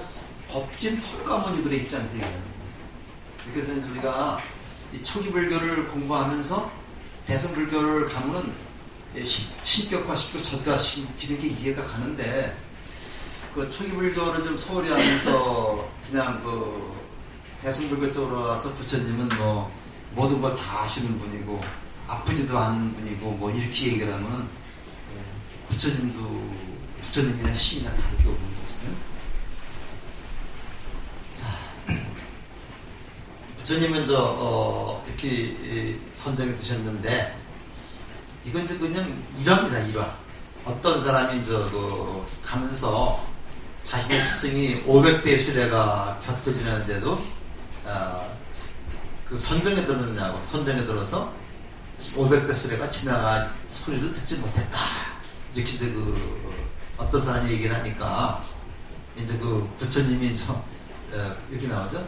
법신 석가모니불의 입장에서 얘기하는 거예요. 그래서 이제 우리가 이 초기 불교를 공부하면서 대승불교를 가면은 신격화시키고 전도화시키는 게 이해가 가는데 그 초기 불교를 좀 소홀히 하면서 그냥 그 대승불교 쪽으로 와서 부처님은 뭐 모든 걸 다 아시는 분이고 아프지도 않은 분이고 뭐 이렇게 얘기를 하면은 부처님이나 신이나 다르게 오는 거잖아요. 자, 부처님은 이렇게 선정이 되셨는데 이건 이제 그냥 일화입니다. 일화. 어떤 사람이 가면서 자신의 스승이 500대 수레가 곁을 지나는데도 그 선정에 들었느냐고. 선정에 들어서 500대 수레가 지나가 소리를 듣지 못했다. 이렇게 이제 그 어떤 사람이 얘기를 하니까 이제 그 부처님이 여기 나오죠.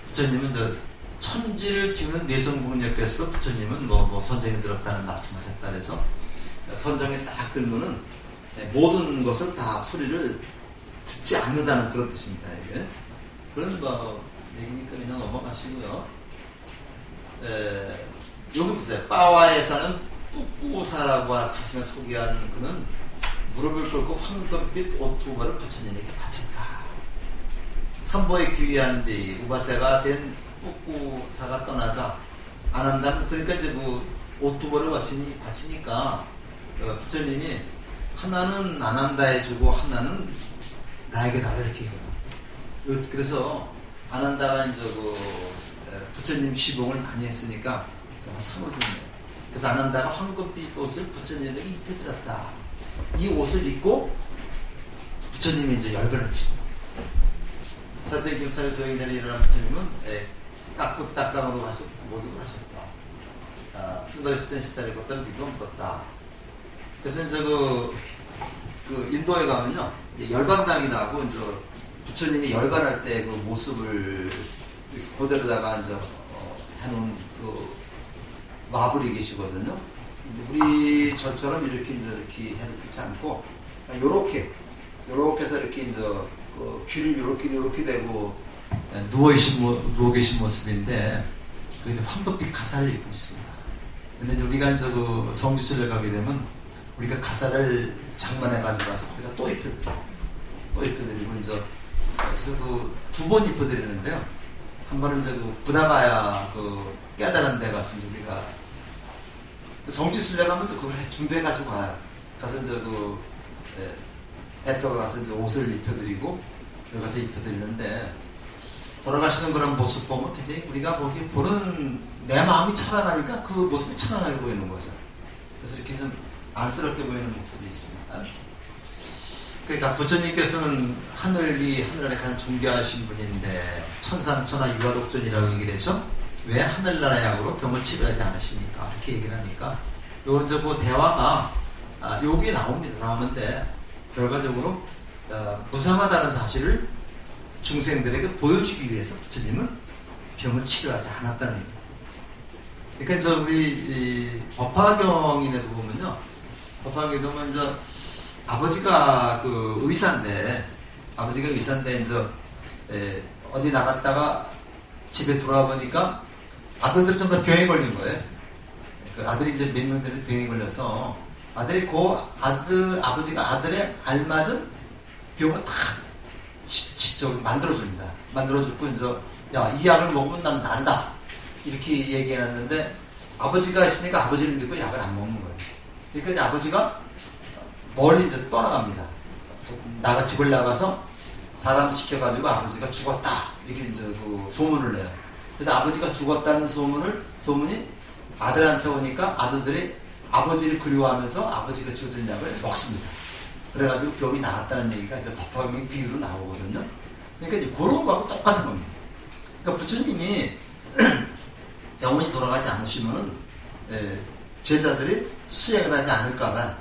부처님은 천지를 띄우는 내성공력께서도 부처님은 뭐 선정에 들었다는 말씀하셨다. 그래서 선정에 딱 들면은 모든 것을 다 소리를 듣지 않는다는 그런 뜻입니다. 이게 그런 얘기니까 그냥 넘어가시고요. 여기 보세요. 빠와에 사는 뿌꾸사라고 자신을 소개하는 그는 무릎을 꿇고 황금빛 옷두벌을 부처님에게 바쳤다. 삼보에 귀의한 뒤 우바세가 된 뿌꾸사가 떠나자 아난다는, 그러니까 이제 그 옷두벌을 바치니까 부처님이 하나는 아난다에 주고 하나는 나에게 달라 이렇게 얘기해요. 그래서 아난다가 이제 부처님 시봉을 많이 했으니까 상을 줬네요. 그래서 아난다가 황금빛 옷을 부처님에게 입혀드렸다. 이 옷을 입고 부처님이 이제 열반을 주시다. 사제 경찰 조행자리 일어난 부처님은 깍굿딱강으로 가시고 목욕을 하셨다. 흉가시전 식사를 걷던 비경 걷다. 그래서 이제 그 인도에 가면요, 열반당이라고 이제 부처님이 열반할 때 그 모습을 그대로다가 이제 해놓은 그 마블이 계시거든요. 우리 저처럼 이렇게 해놓지 않고 요렇게 해서 이렇게 이제 그 귀를 요렇게 대고 누워 계신 모습인데 그 이제 황금빛 가사를 입고 있습니다. 근데 이제 우리가 이제 그 성지순례 가게 되면 우리가 가사를 장만해 가지고 가서 거기다 또 입혀드리고 이제 그래서 그 두 번 입혀드리는데요. 한 번은 이제 그 부다가야 그 깨달은 데 가서 우리가 성지순례 가면 그걸 준비해 가지고 가요. 가서 이제 대표가 가서 이제 옷을 입혀드리고 여기 가서 입혀드리는데 돌아가시는 그런 모습 보면 굉장히 우리가 거기 보는 내 마음이 찬양하니까 그 모습이 찬양하게 보이는 거죠. 그래서 이렇게 좀 안쓰럽게 보이는 모습이 있습니다. 그러니까 부처님께서는 하늘 위 하늘 아래 가장 존귀하신 분인데 천상천하 유아독존이라고 얘기를 해서 왜 하늘나라 약으로 병을 치료하지 않으십니까? 이렇게 얘기를 하니까 요 이제 그 대화가 여기에 나오는데 결과적으로 무상하다는 사실을 중생들에게 보여주기 위해서 부처님은 병을 치료하지 않았다는 얘기입니다. 그러니까 저 우리 법화경인에도 보면요, 법화경에 보면 이제 아버지가 의사인데 이제 어디 나갔다가 집에 돌아와 보니까 아들들이 좀 다 병에 걸린 거예요. 그 아들이 이제 몇 명들이 병에 걸려서 아들이 아버지가 아들의 알맞은 병을 다 직접 만들어줍니다. 만들어주고 이제 이 약을 먹으면 난 난다 이렇게 얘기해놨는데 아버지가 있으니까 아버지를 믿고 약을 안 먹는 거예요. 그러니까 이제 아버지가 멀리 이제 떠나갑니다. 집을 나가서 사람 시켜가지고 아버지가 죽었다 이렇게 이제 그 소문을 내요. 그래서 아버지가 죽었다는 소문이 아들한테 오니까 아들들이 아버지를 그리워하면서 아버지가 지어준 약을 먹습니다. 그래가지고 병이 나았다는 얘기가 이제 법화경의 비유로 나오거든요. 그러니까 이제 그런 거하고 똑같은 겁니다. 그러니까 부처님이 영원히 돌아가지 않으시면은 제자들이 수행을 하지 않을까봐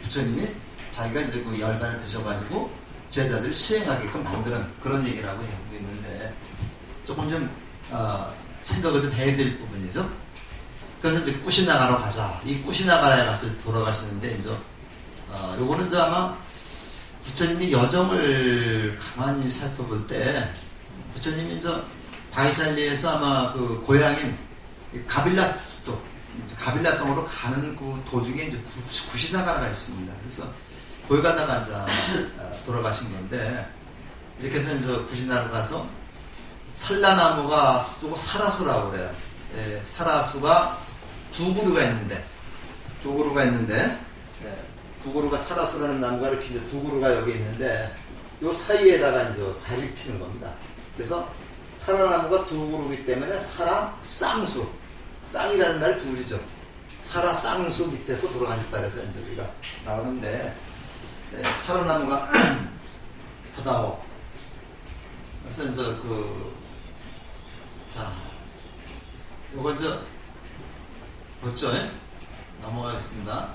부처님이 자기가 이제 그 열반을 드셔가지고 제자들이 수행하게끔 만드는 그런 얘기라고 하고 있는데 조금 좀 생각을 좀 해야 될 부분이죠. 그래서 이제 꾸시나가로 가자. 이 꾸시나가라에 가서 돌아가시는데 이제 요거는 이제 아마 부처님이 여정을 가만히 살펴볼 때 부처님이 이제 바이샬리에서 아마 그 고향인 가빌라성으로 가는 그 도중에 이제 구시나가라가 있습니다. 그래서 거기 가다가 이제 돌아가신 건데 이렇게 해서 이제 구시나가로 가서 산라나무가 쓰고 사라수라고 그래요. 사라수가 두 그루가 있는데 두 그루가 사라수라는 나무가 이렇게 이제 두 그루가 여기 있는데 요 사이에다가 이제 자리를 피는 겁니다. 그래서 사라나무가 두 그루이기 때문에 사라쌍수, 쌍이라는 말 둘이죠. 사라쌍수 밑에서 돌아가셨다 그래서 이제 우리가 나오는데 사라나무가 하다오. 그래서 이제 요거 이제 봤죠? 넘어가겠습니다.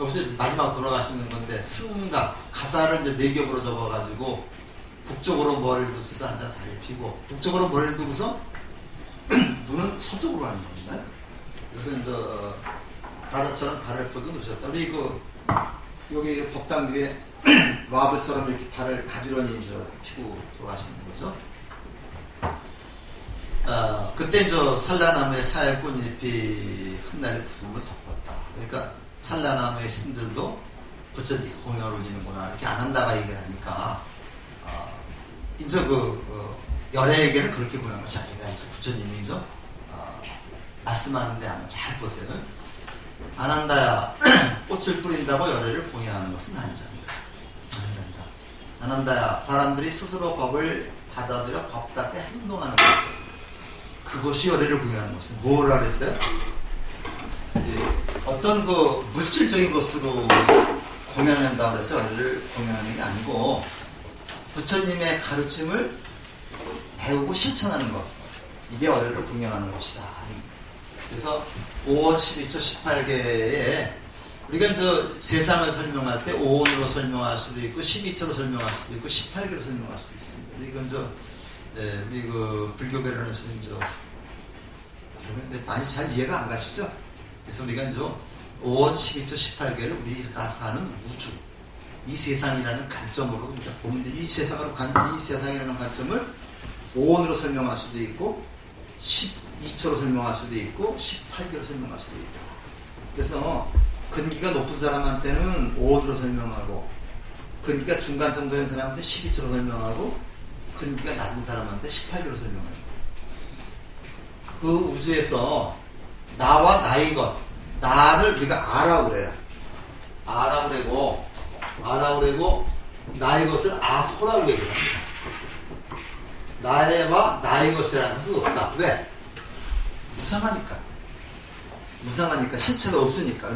여기서 마지막 돌아가시는 건데 승가 가사를 이제 네 겹으로 접어가지고 북쪽으로 머리를 두고서 앉아 자리를 피고 북쪽으로 머리를 두고서 눈은 서쪽으로 하는 겁니다. 그래서 이제 사자처럼 발을 뻗어 놓으셨다. 우리 여기 법당 뒤에 와브처럼 이렇게 발을 가지런히 이제 피고 돌아가시는 거죠. 그때 이제 산라나무의 사야 꽃잎이 흩날려 구름을 덮었다. 그러니까 산라나무의 신들도 부처님 공연을 올리는구나 이렇게 안 한다가 얘기를 하니까 이제 열애에게는 그렇게 보는 것이 아니다. 그래서 부처님이 이제 말씀하는데 한번 잘 보세요. 안 한다야 꽃을 뿌린다고 열애를 공연하는 것은 아니잖아. 안 한다야 사람들이 스스로 법을 받아들여 법답게 행동하는 것. 그것이 열애를 공연하는 것은 뭐라 그랬어요? 어떤 물질적인 것으로 공연한다고 해서 열애를 공연하는 게 아니고 부처님의 가르침을 배우고 실천하는 것. 이게 열애를 공연하는 것이다. 그래서 5원 12초 18개에 우리가 이제 세상을 설명할 때 5원으로 설명할 수도 있고 12초로 설명할 수도 있고 18개로 설명할 수도 있습니다. 이건 우리 불교 배론에서 이제 많이 잘 이해가 안 가시죠? 그래서 우리가 이제 5원 12초 18개를 우리가 사는 우주, 이 세상이라는 관점으로 우리가 보면 이 세상이라는 관점을 5원으로 설명할 수도 있고 12초로 설명할 수도 있고 18개로 설명할 수도 있다. 그래서 근기가 높은 사람한테는 5원으로 설명하고 근기가 중간 정도인 사람한테 12초로 설명하고 근기가 낮은 사람한테 18개로 설명해요. 그 우주에서 나와 나의 것, 나를 우리가 아라고 그래요. 아라고 그러고 나의 것을 아소라고 얘기합니다. 나와 나의 것이라는 것은 없다. 왜? 무상하니까 실체가 없으니까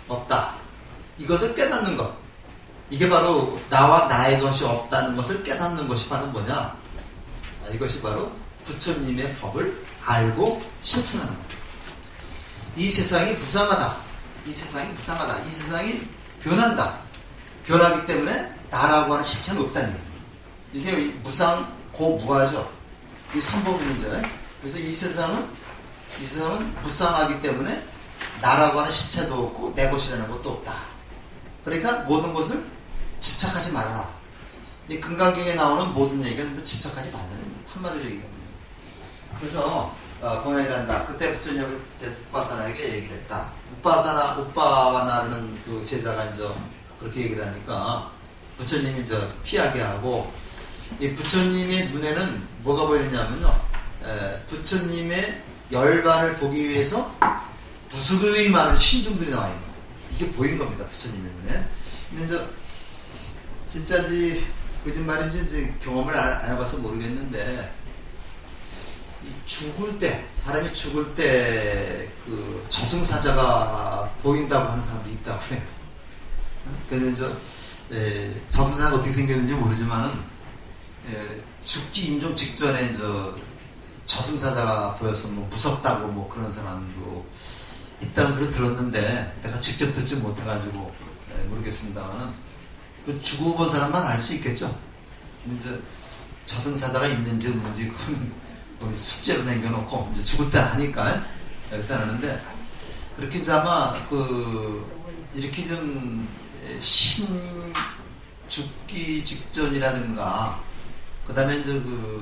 없다. 이것을 깨닫는 것. 이게 바로 나와 나의 것이 없다는 것을 깨닫는 것이 바로 뭐냐? 이것이 바로 부처님의 법을 알고 실천하는 것. 이 세상이 무상하다. 이 세상이 변한다. 변하기 때문에 나라고 하는 실체는 없다는 거예요. 이게 무상, 고무하죠. 이 삼법 문제. 그래서 이 세상은 무상하기 때문에 나라고 하는 실체도 없고 내 것이라는 것도 없다. 그러니까 모든 것을 집착하지 말아라. 이 금강경에 나오는 모든 얘기는 집착하지 말라는 한마디로 얘기합니다. 그래서 공연이란다. 그때 부처님이 우빠사나에게 얘기를 했다. 우빠사나라는 그 제자가 이제 그렇게 얘기를 하니까 부처님이 이제 피하게 하고 이 부처님의 눈에는 뭐가 보이느냐면요. 부처님의 열반을 보기 위해서 무수히 많은 신중들이 나와 있는 거예요. 이게 보이는 겁니다. 부처님의 눈에. 근데 이제 진짜지 거짓말인지 이제 경험을 안 해봐서 모르겠는데 사람이 죽을 때 그 저승사자가 보인다고 하는 사람도 있다고 해요. 그래서 이제 저승사자가 어떻게 생겼는지 모르지만은 죽기 임종 직전에 저승사자가 보여서 뭐 무섭다고 뭐 그런 사람도 있다는 소리 들었는데 내가 직접 듣지 못해가지고 모르겠습니다만은 그 죽어 본 사람만 알 수 있겠죠. 근데 이제 저승사자가 있는지 없는지 거기서 숙제로 남겨놓고 이제 죽을 때 하니까 일단 하는데 그렇게 이제 아마 이렇게 좀 죽기 직전이라든가 그 다음에 이제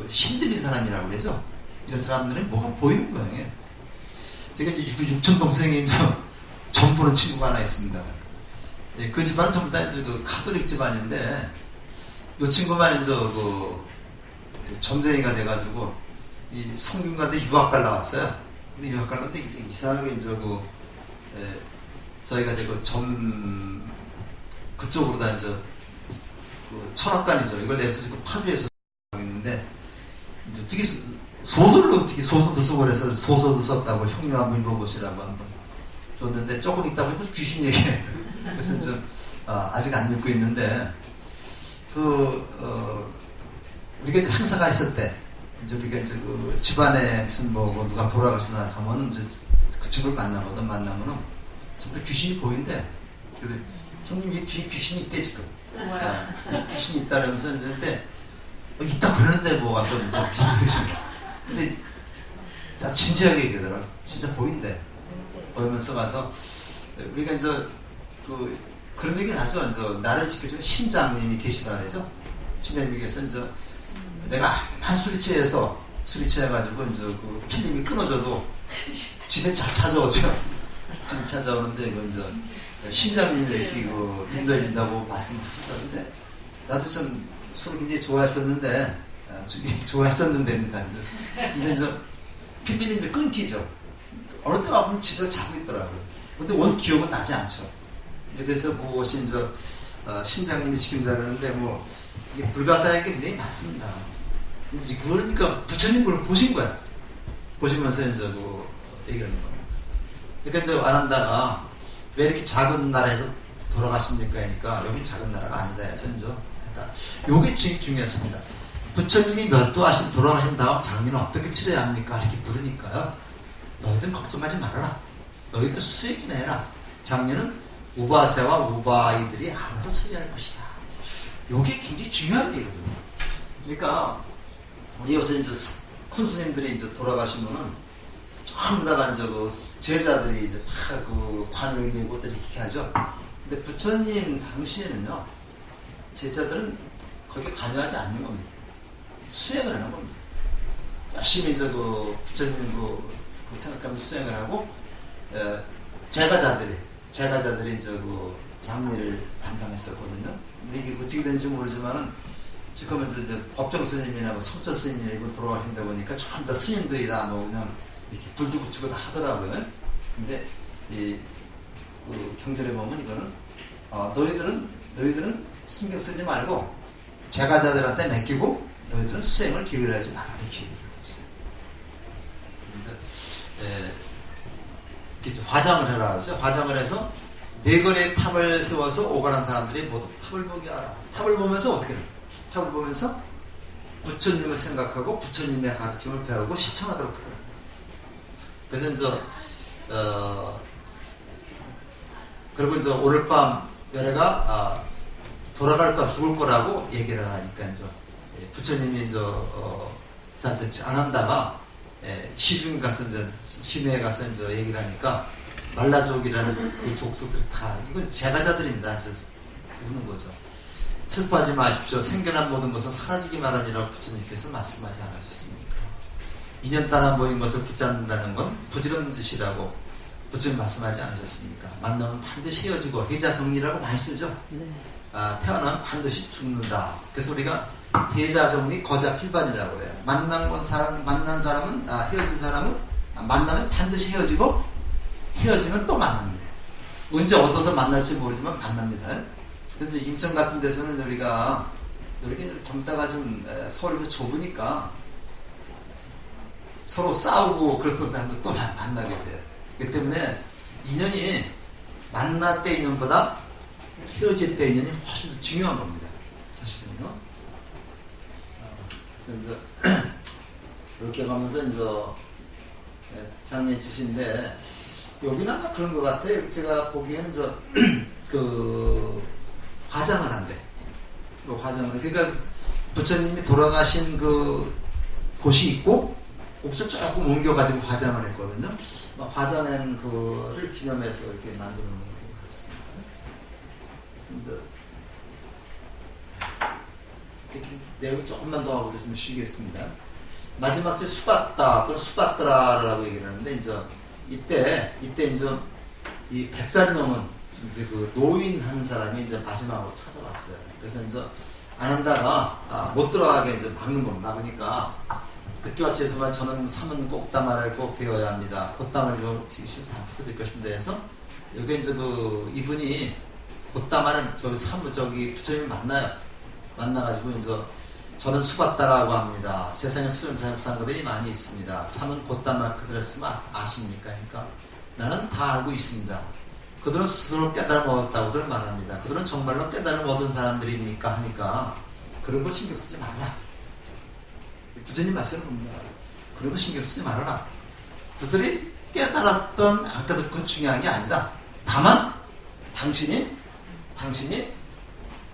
신들린 사람이라고 그러죠. 이런 사람들은 뭐가 보이는 거예요. 제가 이제 육촌 동생이 이제 점 보는 친구가 하나 있습니다. 그 집안은 전부 다 이제 카톨릭 집안인데 이 친구만 이제 점쟁이가 돼가지고 이 성균관대 유학 갈 나왔어요. 근데 유학 갔는데 이상하게 이제 저희가 이제 그쪽으로 다 이제 철학관이죠. 이걸 내서 지금 파주에서 있는데 되게 소설도 쓰고 그래서 소설도 썼다고 형님 한번 읽어보시라고 한번 줬는데 조금 있다 보니까 귀신 얘기해. 그래서 이제 아직 안 읽고 있는데 우리가 이제 항사가 있을 때 이제 우리가 이제 그 집안에 무슨 뭐 누가 돌아가시나 하면은 이제 그 집을 만나면은 정말 귀신이 보인대. 그래서 형님 이 뒤에 귀신이 있대 지금. 뭐야? 귀신이 있다면서 이러는데 있다 그러는데 뭐 와서 뭐 귀신. 근데 자 진지하게 얘기하더라. 진짜 보인대. 보이면서 가서 우리가 이제 그런 얘기 나죠. 이제 나를 지켜주는 신장님이 계시다 그러죠. 신장님께서 이제 내가 한 술이 취해가지고 이제 그 필름이 끊어져도 집에 잘 찾아오죠. 집에 찾아오는데 이거 이제 신장님이 이렇게 인도해준다고 말씀하셨는데 나도 참 술을 굉장히 좋아했었는데 근데 이제 필름이 이제 끊기죠. 어느 때 가보면 집에서 자고 있더라고요. 근데 원 기억은 나지 않죠. 이제 그래서 무엇이 이제 신장님이 지킨다는데 뭐 이게 불가사의 게 굉장히 많습니다. 그러니까 부처님 그걸 보신 거야. 보시면서 이제 얘기하는 거예요. 그러니까 이제 아난다가 왜 이렇게 작은 나라에서 돌아가십니까? 하니까 여기 작은 나라가 아니다 해서 이제 요게 중요했습니다. 부처님이 멸도하신 돌아가신 다음 장례는 어떻게 치러야 합니까? 이렇게 물으니까요. 너희들 걱정하지 말아라. 너희들 수행이나 해라. 장례는 우바세와 우바아이들이 알아서 처리할 것이다. 요게 굉장히 중요한 얘기거든요. 그러니까 우리 요새 이제 큰 스님들이 이제 돌아가시면은 전부 다가 이제 제자들이 이제 다 관을 메고 이렇게 하죠. 근데 부처님 당시에는요, 제자들은 거기에 관여하지 않는 겁니다. 수행을 하는 겁니다. 열심히 이제 부처님 생각하면서 수행을 하고, 제가자들이 이제 장례를 담당했었거든요. 근데 이게 어떻게 되는지 모르지만은 지금은 이제 법정 스님이나 성처 스님이나 이거 돌아가신다 보니까 전부 다 스님들이 다 그냥 이렇게 불도 붙이고 다 하더라고요. 근데 경전에 보면 이거는 너희들은 신경 쓰지 말고 제가자들한테 맡기고 너희들은 수행을 기울여야지 말라 이렇게 얘기를 하고 있어요. 이렇게 화장을 해라 하죠. 화장을 해서 네 거리의 탑을 세워서 오가는 사람들이 모두 탑을 보게 하라. 탑을 보면서 어떻게 해요? 탑을 보면서 부처님을 생각하고 부처님의 가르침을 배우고 실천하도록 해요. 그래서 이제 그리고 이제 오늘 밤 열애가 돌아갈 죽을 거라고 얘기를 하니까 이제 부처님이 이제 안 한다가 시중 가서 이제 시내에 가서 이제 얘기를 하니까 말라족이라는 그 족속들이 다 이건 제가자들입니다. 우는 거죠. 슬퍼하지 마십시오. 생겨난 모든 것은 사라지기만 하니라고 부처님께서 말씀하지 않으셨습니까? 인연 따라 모인 것을 붙잡는다는 건 부지런한 짓이라고 부처님 말씀하지 않으셨습니까? 만나면 반드시 헤어지고 해자정리라고 많이 쓰죠. 네. 태어나면 반드시 죽는다. 그래서 우리가 해자정리 거자필반이라고 그래요. 만난 사람은 헤어진 사람은 만나면 반드시 헤어지고 헤어지면 또 만납니다. 언제 얻어서 만날지 모르지만 만납니다. 그런데 인천 같은 데서는 우리가 이렇게 경다가 좀 서울이 좁으니까 서로 싸우고 그런 사람도 또 만나게 돼요. 그렇기 때문에 인연이 만날 때 인연보다 헤어질 때 인연이 훨씬 더 중요한 겁니다. 사실은요. 그래서 이제 이렇게 가면서 이제 장례 짓인데 여기는 아마 그런 것 같아요. 제가 보기에는 화장을 한대. 화장을. 그러니까 부처님이 돌아가신 곳이 있고 곳을 조금 옮겨가지고 화장을 했거든요. 화장한 그를 기념해서 이렇게 만드는 것 같습니다. 이렇게 내용 조금만 더 하고서 좀 쉬겠습니다. 마지막 제 수바따 또는 수바트라라고 얘기를 하는데 이때 이제 이 100살이 넘은 이제 노인 한 사람이 이제 마지막으로 찾아왔어요. 그래서 이제 안 한다가 못 들어가게 이제 막는 겁니다. 막으니까 듣기 와 죄송하지만 저는 삼은 꽃다마를 꼭 배워야 합니다. 꽃다마를 지금 다 듣고 싶은데 해서 여기 이제 이분이 꽃다마를 부처님 만나가지고 이제 저는 수바따라고 합니다. 세상에 수행사들이 많이 있습니다. 삼은 꽃다마 그들 했으면 아십니까? 그러니까 나는 다 알고 있습니다. 그들은 스스로 깨달음을 얻었다고들 말합니다. 그들은 정말로 깨달음을 얻은 사람들입니까? 하니까 그런 거 신경 쓰지 말라. 부처님 말씀을 봅니다. 그런 거 신경 쓰지 말아라. 그들이 깨달았던 안 깨달았던 중요한 게 아니다. 다만 당신이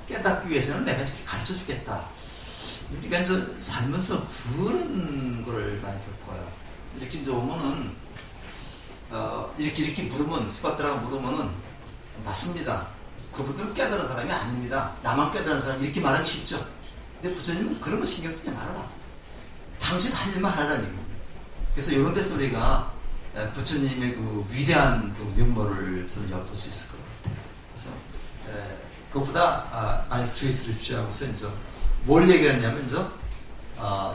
깨닫기 위해서는 내가 이렇게 가르쳐 주겠다. 우리가 이제 살면서 그런 거를 많이 볼 거야. 이렇게 이제 오면은 이렇게 물으면 스파트라고 물으면은 맞습니다. 그분들은 깨달은 사람이 아닙니다. 나만 깨달은 사람 이렇게 말하기 쉽죠. 근데 부처님은 그런 거 신경 쓰지 말아라. 당신 할 일만 하라는 얘기입니다. 그래서 이런 데서 우리가 부처님의 그 위대한 그 면모를 저는 엿볼 수 있을 것 같아요. 그래서 그것보다 많이 주의 들으십시오 하고서 이제 뭘 얘기하냐면 이제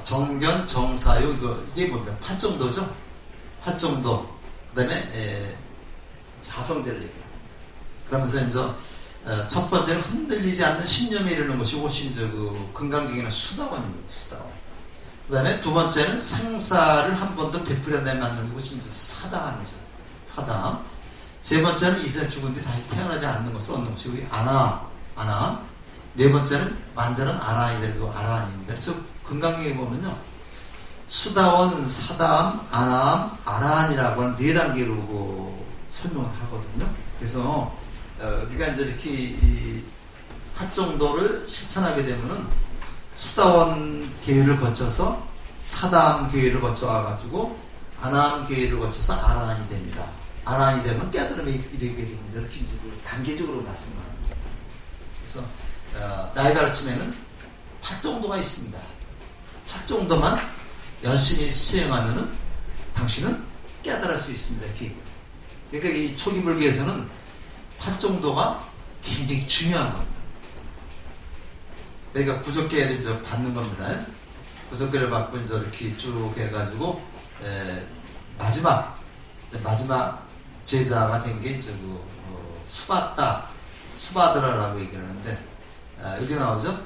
정견, 정사유 이게 뭡니까? 팔정도죠. 팔정도. 그다음에 사성제를 얘기해요. 그러면서 이제 첫 번째는 흔들리지 않는 신념이 이르는 것이 훨씬 이제 그 건강경에는 수다원입니다. 수다원. 그다음에 두 번째는 상사를 한 번 더 되풀이하는 만드는 것이 이제 사당이죠. 사당. 세 번째는 이세 죽은 뒤 다시 태어나지 않는 것을 얻는 것이 우리 아나. 네 번째는 완전한 아라이 되고 아라한입니다. 그래서 건강경에 보면요. 수다원, 사다함, 아나함, 아라한이라고 한 네 단계로 설명을 하거든요. 그래서 우리가 이제 이렇게 이 합정도를 실천하게 되면은 수다원 계율을 거쳐서 사다함 계율을 거쳐 와가지고 아나함 계율을 거쳐서 아라한이 됩니다. 아라한이 되면 깨달음에 이르게 됩니다. 이렇게 이제 단계적으로 말씀합니다. 그래서 나의 가르침에는 8정도가 있습니다. 8정도만 열심히 수행하면은 당신은 깨달을 수 있습니다. 이렇게. 그러니까 이 초기 물계에서는 8정도가 굉장히 중요한 겁니다. 내가 구적계를 이제 받는 겁니다. 구적계를 받고 이제 이렇게 쭉 해가지고 마지막 제자가 된 게 이제 그 수바드라라고 얘기하는데 여기 나오죠.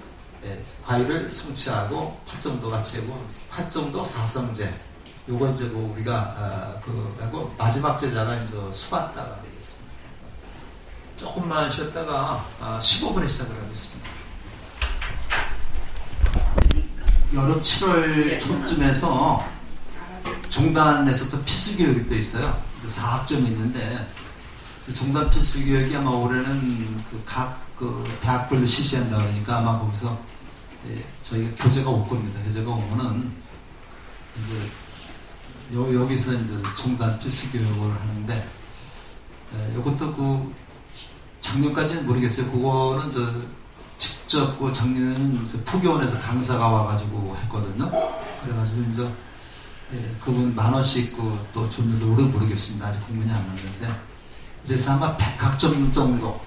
과일을 성취하고 8정도가 채고 8정도 사성제. 요거 이제 뭐 우리가 하고 마지막 제자가 이제 수바다가 되겠습니다. 조금만 쉬었다가 15분에 시작을 하겠습니다. 여름 7월 초쯤에서 종단에서부터 필수교육이 또 있어요. 이제 4학점이 있는데 종단 필수교육이 아마 올해는 각 대학별로 실시한다 그러니까 아마 거기서 저희가 교재가 올 겁니다. 교재가 오면은 이제 여기서 이제 종단 필수교육을 하는데 이것도 작년까지는 모르겠어요. 그거는 직접 작년에는 포교원에서 강사가 와가지고 했거든요. 그래가지고 이제 그분 10,000원씩 또 줬는데 오래 모르겠습니다. 아직 공문이 안 왔는데 그래서 아마 100학점 정도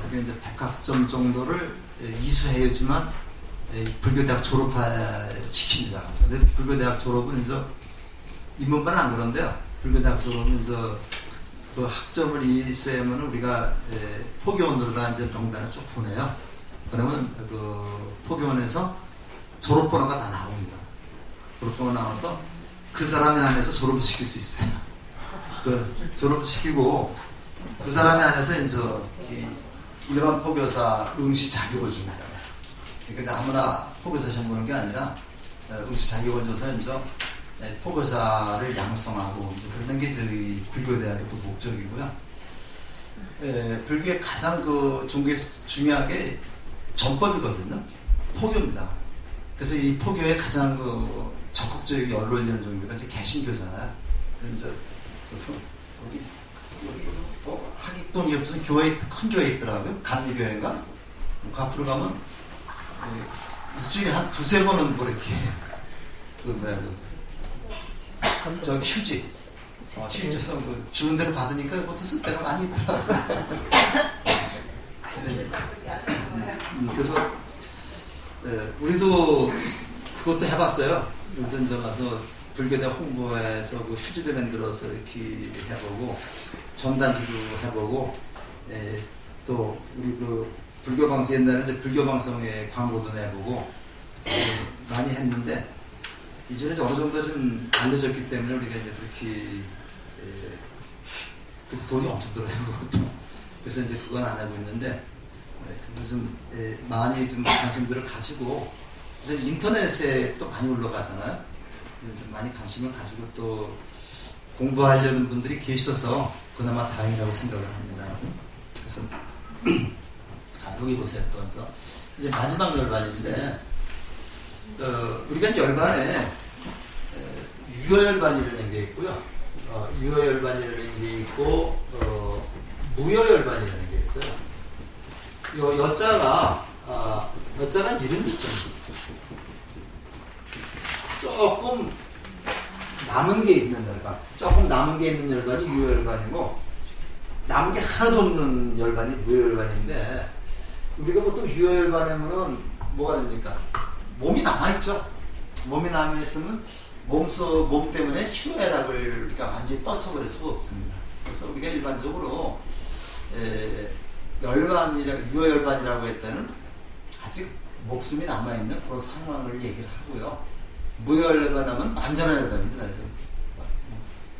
그게 이제 100학점 정도를 이수해야지만 불교대학 졸업시킵니다. 그래서 불교대학 졸업은 이제 인문반은 안 그런데요. 불교대학 졸업은 이제 그 학점을 이수하면 우리가 포교원으로다 이제 명단을 쭉 보내요. 그러면 그 포교원에서 졸업번호가 다 나옵니다. 졸업번호 나와서 그 사람이 안에서 졸업을 시킬 수 있어요. 그 졸업을 시키고 그 사람이 안에서 이제 일반 포교사 응시 자격을 줍니다. 그러니까 아무나 포교사 시험 보는 게 아니라 응시 자격을 줘서 이제 포교사를 양성하고 이제 그러는 게 저희 불교대학의 또 목적이고요. 불교의 가장 종교에서 중요한 게 전법이거든요. 포교입니다. 그래서 이 포교의 가장 적극적인 열을 올리는 종교가 이제 개신교잖아요. 이제 여기 하객동에 무슨 교회 큰 교회 있더라고요. 감리교회인가? 그 앞으로 가면 일주일에 한 2-3번은 뭐 이렇게 휴지 휴지서 주는 대로 받으니까 그것도 쓸 데가 많이 있더라고요. 그래서 우리도 그것도 해봤어요. 요전저 가서 불교대 홍보에서 휴지도 만들어서 이렇게 해보고 전단지도 해보고 또 우리 불교 방송 옛날에 이제 불교 방송에 광고도 내보고 많이 했는데 이제는 어느 정도 좀 알려졌기 때문에 우리가 이제 그렇게 돈이 엄청 들어요. 그래서 이제 그건 안 하고 있는데 좀 많이 좀 관심들을 가지고 그래서 인터넷에 또 많이 올라가잖아요. 그래서 많이 관심을 가지고 또 공부하려는 분들이 계셔서 그나마 다행이라고 생각을 합니다. 그래서 자, 여기 보세요. 또 이제 마지막 열반인데 우리가 이제 열반에 유효열반이라는 게 있고요. 유효열반이라는 게 있고 무효열반이라는 게 있어요. 요 여자가 이름이 조금 남은 게 있는 열반, 조금 남은 게 있는 열반이 유효열반이고 남은 게 하나도 없는 열반이 무효열반인데 우리가 보통 유효열반이면은 뭐가 됩니까? 몸이 남아있죠. 몸이 남아있으면 몸 때문에 희노애락을 우리가 완전히 떨쳐버릴 수가 없습니다. 그래서 우리가 일반적으로 유효열반이라고 했다는 아직 목숨이 남아있는 그런 상황을 얘기를 하고요. 무효열반하면 완전한 열반입니다. 그래서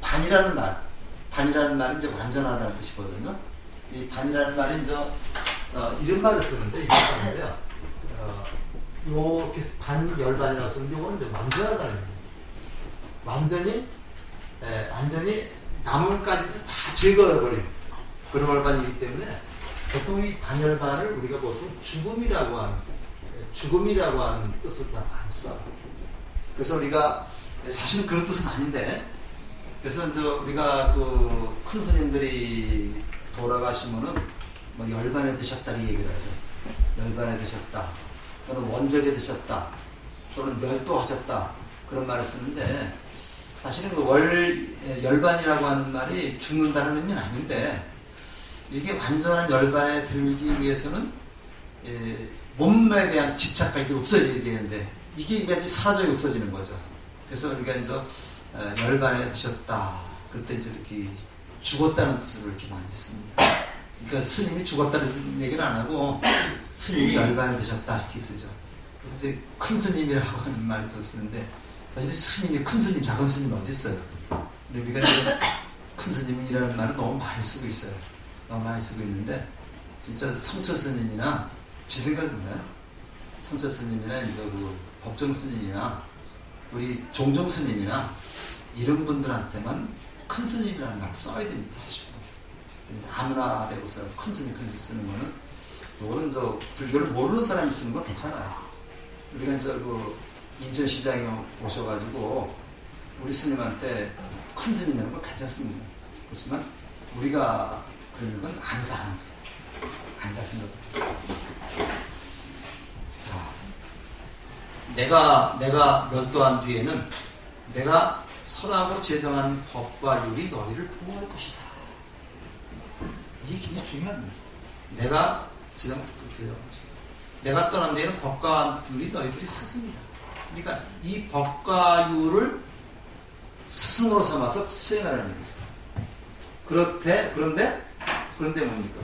반이라는 말은 이제 완전하다는 뜻이거든요. 이 반이라는 말은 이런 말을 쓰는데 이렇게 쓰는데요. 요렇게 반열반이라고 쓰는데 이거는 이제 완전하다는 얘기입니다. 완전히 나물까지도 다 제거해버린 그런 열반이기 때문에 보통 이 반열반을 우리가 보통 죽음이라고 하는 뜻을 다 많이 써요. 그래서 우리가 사실은 그런 뜻은 아닌데 그래서 이제 우리가 그 큰 스님들이 돌아가시면은 뭐 열반에 드셨다는 얘기를 하죠. 열반에 드셨다. 또는 원적에 드셨다. 또는 멸도하셨다. 그런 말을 쓰는데 사실은 그 열반이라고 하는 말이 죽는다는 의미는 아닌데 이게 완전한 열반에 들기 위해서는 몸에 대한 집착감이 없어져야 되는데 이게 이제 사라져 없어지는 거죠. 그래서 우리가 이제 열반에 드셨다. 그럴 때 이제 이렇게 죽었다는 뜻으로 이렇게 많이 씁니다. 그러니까 스님이 죽었다는 얘기를 안 하고 스님이 열반에 드셨다 이렇게 쓰죠. 그래서 이제 큰 스님이라고 하는 말도 쓰는데 사실 스님이 큰 스님, 작은 스님 어디 있어요? 근데 우리가 이제 큰 스님이라는 말을 너무 많이 쓰고 있어요. 너무 많이 쓰고 있는데 진짜 성철 스님이나 제 생각은요. 성철 스님이나 이제 그 법정 스님이나 우리 종종 스님이나 이런 분들한테만 큰 스님이라는 말 써야 됩니다. 사실 아무나 대고서 큰 스님 쓰는 거는 이거는 저 불교를 모르는 사람이 쓰는 건 괜찮아요. 우리가 이제 그 인천시장에 오셔가지고 우리 스님한테 큰 스님이라는 건 괜찮습니다. 그렇지만 우리가 그러는 건 아니다 생각합니다. 자, 내가 멸도한 뒤에는 내가 설하고 제정한 법과 율이 너희를 보호할 것이다. 이게 굉장히 중요합니다. 내가 제정한 것이다. 내가 떠난 데에는 법과 율이 너희들이 스승이다. 그러니까 이 법과 율을 스승으로 삼아서 수행하라는 얘기죠. 그런데 뭡니까?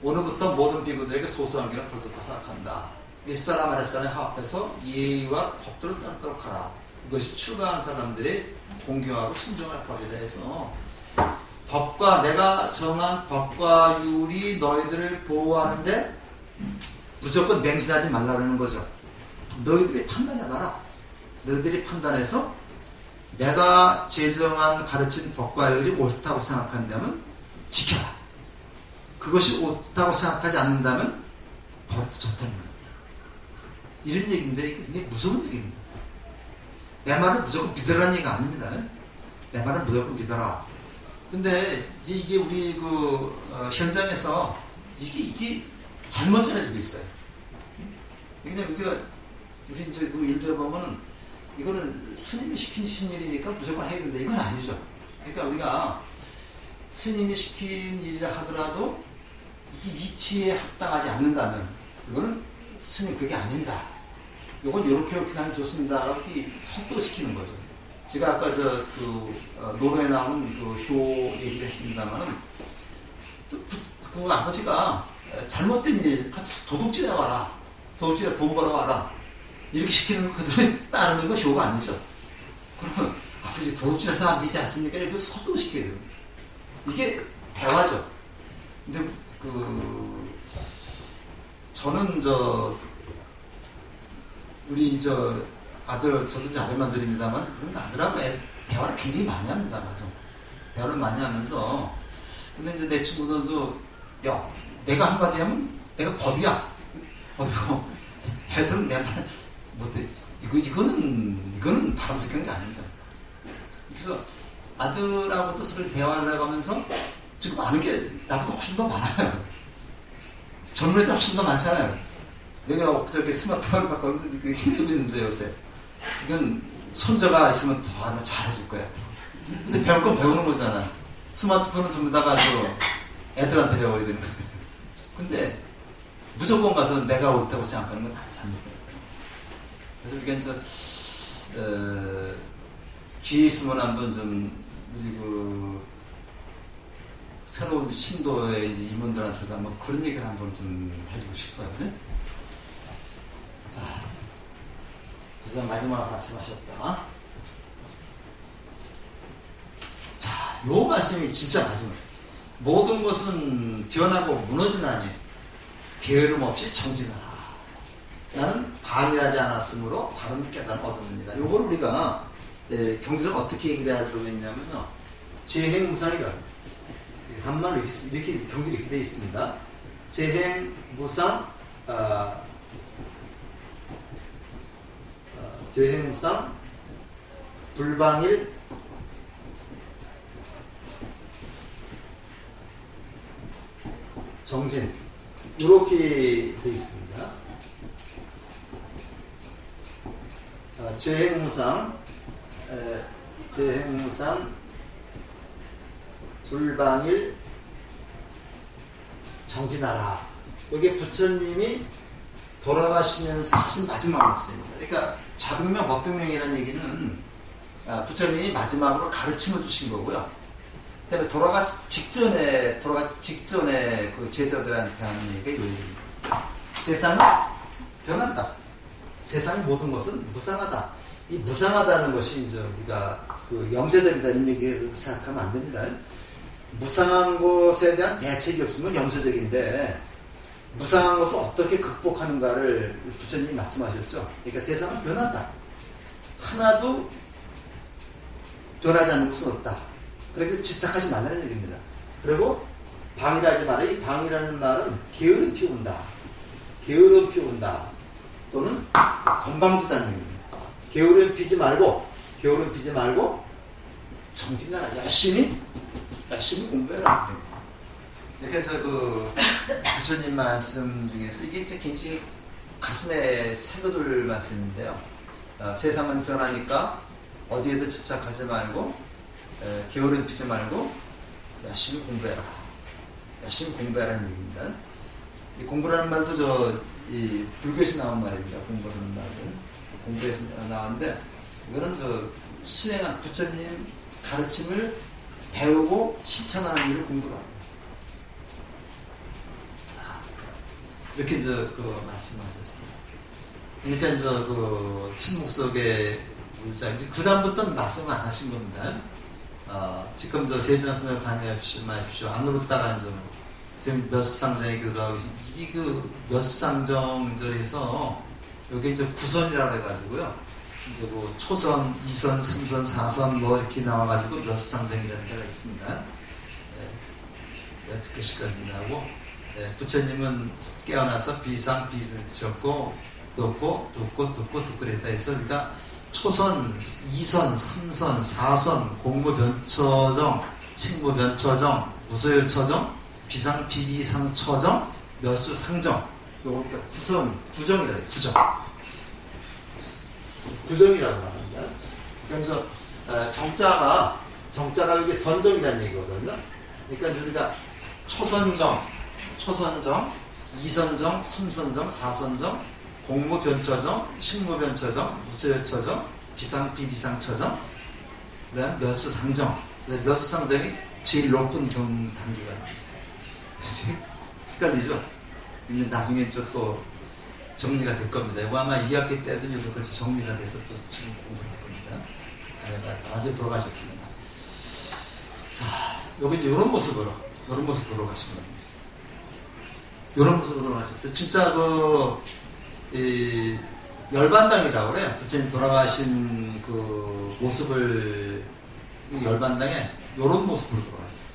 오늘부터 모든 비구들에게 소소한 길을 벌써 허락한다. 윗사람 아랫사람의 합해서 예의와 법도를 따르도록 하라. 이것이 출가한 사람들의 공경하고 순종할 법이다 해서 내가 정한 법과 율이 너희들을 보호하는데 무조건 맹신하지 말라는 거죠. 너희들이 판단해봐라. 너희들이 판단해서 내가 제정한 가르친 법과 율이 옳다고 생각한다면 지켜라. 그것이 옳다고 생각하지 않는다면 벌써 좋다는 거예요. 이런 얘기인데 이게 굉장히 무서운 얘기입니다. 내 말은 무조건 믿으라는 얘기가 아닙니다. 내 말은 무조건 믿어라. 근데 이게 우리 현장에서 이게 잘못 전해지고 있어요. 그냥 우리 이제 그 일도에 보면은 이거는 스님이 시킨 일이니까 무조건 해야 된다. 이건 아니죠. 그러니까 우리가 스님이 시킨 일이라 하더라도 이게 이치에 합당하지 않는다면 이거는 스님 그게 아닙니다. 이건 이렇게 하면 좋습니다. 이렇게 선도시키는 거죠. 제가 아까 노래에 나오는 효 얘기를 했습니다만은 그 아버지가 잘못된 일, 도둑질해 와라. 도둑질해 돈 벌어와라. 이렇게 시키는 거 그대로 따르는 거 효가 아니죠. 그러면 아버지 도둑질해서 안 되지 않습니까? 이렇게 선도시켜야 돼요. 이게 대화죠. 근데 저는 우리 저 아들, 저도 이제 아들만 드립니다만, 그런 아들하고 대화를 굉장히 많이 합니다. 가서 대화를 많이 하면서, 근데 이제 내 친구들도, 야, 내가 한마디 하면 내가 법이야. 법이고, 애들은 내 말 못해. 이거는 바람직한 게 아니죠. 그래서 아들하고도 서로 대화를 해가면서 지금 아는 게 나보다 훨씬 더 많아요. 젊은 애들 훨씬 더 많잖아요. 내가 그저께 스마트폰을 바꿨는데 힘들고 있는데 요새. 이건 손자가 있으면 더 아마 잘해줄 거야. 근데 배울 건 배우는 거잖아. 스마트폰은 전부 다 가지고 애들한테 배워야 되는 거야. 근데 무조건 가서 내가 옳다고 생각하는 건 다 잘못돼요. 그래서 우리가 이제 기회 있으면 한번 좀 우리 그 새로운 신도의 이제 임원들한테도 한번 그런 얘기를 한번 좀 해주고 싶어요. 네? 자, 그래서 마지막 말씀하셨다. 자, 요 말씀이 진짜 마지막. 모든 것은 변하고 무너지나니 게으름 없이 정진하라. 나는 반일하지 않았으므로 바른 깨달음 얻었느니라. 요걸 우리가 경제를 어떻게 얘기를 하려고 했냐면요. 재행무상이라고. 한말로 이렇게 경제가 이렇게 되어 있습니다. 재행무상, 재행무상, 불방일, 정진. 이렇게 되어 있습니다. 재행무상, 불방일, 정진하라. 이게 부처님이 돌아가시면서 하신 마지막 말씀입니다. 그러니까 자등명, 법등명이라는 얘기는 부처님이 마지막으로 가르침을 주신 거고요. 그다음에 돌아가시 직전에 그 제자들한테 하는 얘기가 이 얘기입니다. 세상은 변한다. 세상의 모든 것은 무상하다. 이 무상하다는 것이 이제 우리가 그 염세적이다는 얘기를 생각하면 안 됩니다. 무상한 것에 대한 대책이 없으면 염세적인데 무상한 것을 어떻게 극복하는가를 부처님이 말씀하셨죠. 그러니까 세상은 변한다. 하나도 변하지 않는 것은 없다. 그래서 집착하지 말라는 얘기입니다. 그리고 방일하지 마라. 이 방이라는 말은 게으름 피운다. 게으름 피운다. 또는 건방지다는 얘기입니다. 게으름 피지 말고 정진하라. 열심히 공부해라. 그래서 그 부처님 말씀 중에서 이게 이제 굉장히 가슴에 새겨둘 말씀인데요. 세상은 변하니까 어디에도 집착하지 말고 게으름 피지 말고 열심히 공부해라. 열심히 공부해라는 얘기입니다. 이 공부라는 말도 이 불교에서 나온 말입니다. 공부라는 말은 공부에서 나왔는데 이거는 수행한 부처님 가르침을 배우고 실천하는 일을 공부를 합니다. 이렇게 그 말씀하셨습니다. 그러니까 그 침묵 속에 울자. 그 다음부터는 말씀을 안 하신 겁니다. 지금 세존스님을 반영하십시오. 안으로 따라간 점. 지금 몇 상정에 들어가고 이게 그 몇 상정절에서 여기 이제 구선이라고 해가지고요. 이제 뭐 초선, 2선, 3선, 4선 뭐 이렇게 나와가지고 몇 상정이라는 데가 있습니다. 특허시까지 나오고 부처님은 깨어나서 비상 드셨고 돕고 그랬다 해서 그러니까 초선, 2선, 3선, 4선, 공무변처정, 식무변처정, 무소유처정, 비상 비비상처정, 몇수상정. 요거 구정이라 해요. 구정이라고 합니다. 그래서 정자가 이게 선정이라는 얘기거든요. 그러니까 우리가 초선정, 2선정, 3선정, 4선정, 공무변처정, 식무변처정, 무소유처정, 비상 비비상처정, 그다음 몇수상정. 몇수상정이 제일 높은 단계가 헷갈리죠? 근데 나중에 또 정리가 될 겁니다. 이거 아마 2학기 때도 여기까지 정리가 돼서 또 지금 공부할 겁니다. 아주 돌아가셨습니다. 자, 여기 이제 이런 모습으로 돌아가신 겁니다. 이런 모습으로 돌아가셨어요. 진짜 열반당이라고 그래요. 부처님 돌아가신 그 모습을 이 열반당에 이런 모습으로 돌아가셨어요.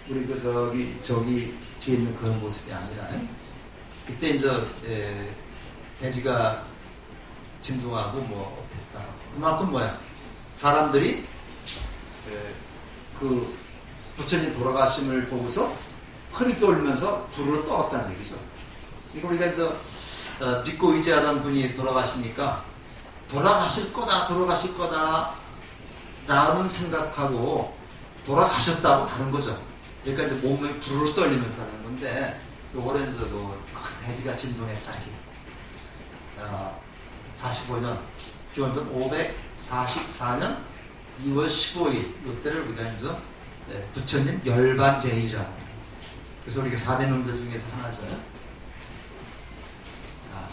우리 그 저기 뒤에 있는 그런 모습이 아니라 이때 이제 대지가 진동하고 뭐 됐다. 그만큼 뭐야? 사람들이 그 부처님 돌아가심을 보고서 흐르게 울면서 부르러 떠왔다는 얘기죠. 이거 우리가 이제 믿고 의지하던 분이 돌아가시니까 돌아가실 거다 라는 생각하고 돌아가셨다고 다른 거죠. 그러니까 이제 몸이 부르르 떨리면서 하는 건데 요거는 이제 그 대지가 진동했다. 45년 기원전 544년 2월 15일 이때를 우리가 이제 부처님 열반제이라. 그래서 우리가 4대 명절 중에서 하나죠. 자,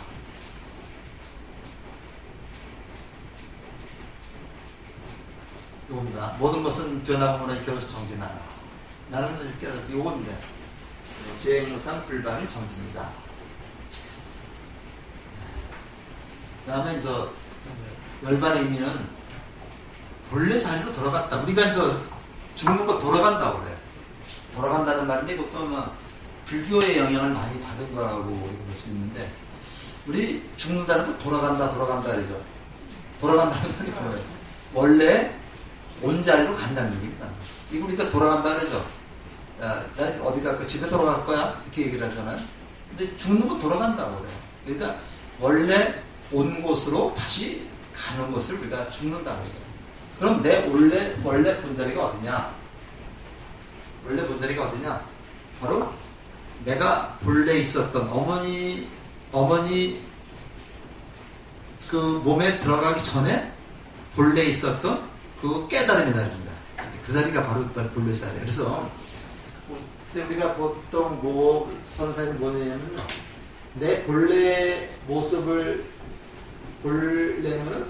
요겁니다. 모든 것은 변하고 문화의 겨울서 정진하라. 나는 이렇게 요겁니다. 제행무상 불방일 정진이다. 그 다음에 이제 열반의 의미는 본래 자리로 돌아갔다. 우리가 이제 죽는 거 돌아간다고 그래. 돌아간다는 말인데 그것도 아마 불교의 영향을 많이 받은 거라고 볼 수 있는데 우리 죽는다는 거 돌아간다 그러죠. 돌아간다는 말이 뭐예요? 원래 온 자리로 간다는 얘기입니다. 이거 우리가 돌아간다 그러죠. 야, 나 어디 갈까? 집에 돌아갈 거야? 이렇게 얘기를 하잖아요. 근데 죽는 거 돌아간다고 그래요. 그러니까 원래 온 곳으로 다시 가는 것을 우리가 죽는다고 해요. 그럼 내 원래 본자리가 어디냐? 원래 본자리가 어디냐? 바로 내가 본래 있었던 어머니 그 몸에 들어가기 전에 본래 있었던 그 깨달음의 자리입니다. 그 자리가 바로 본래 자리예요. 그래서 우리가 보통 뭐 선생님 뭐냐면요, 내 본래 모습을 보려면은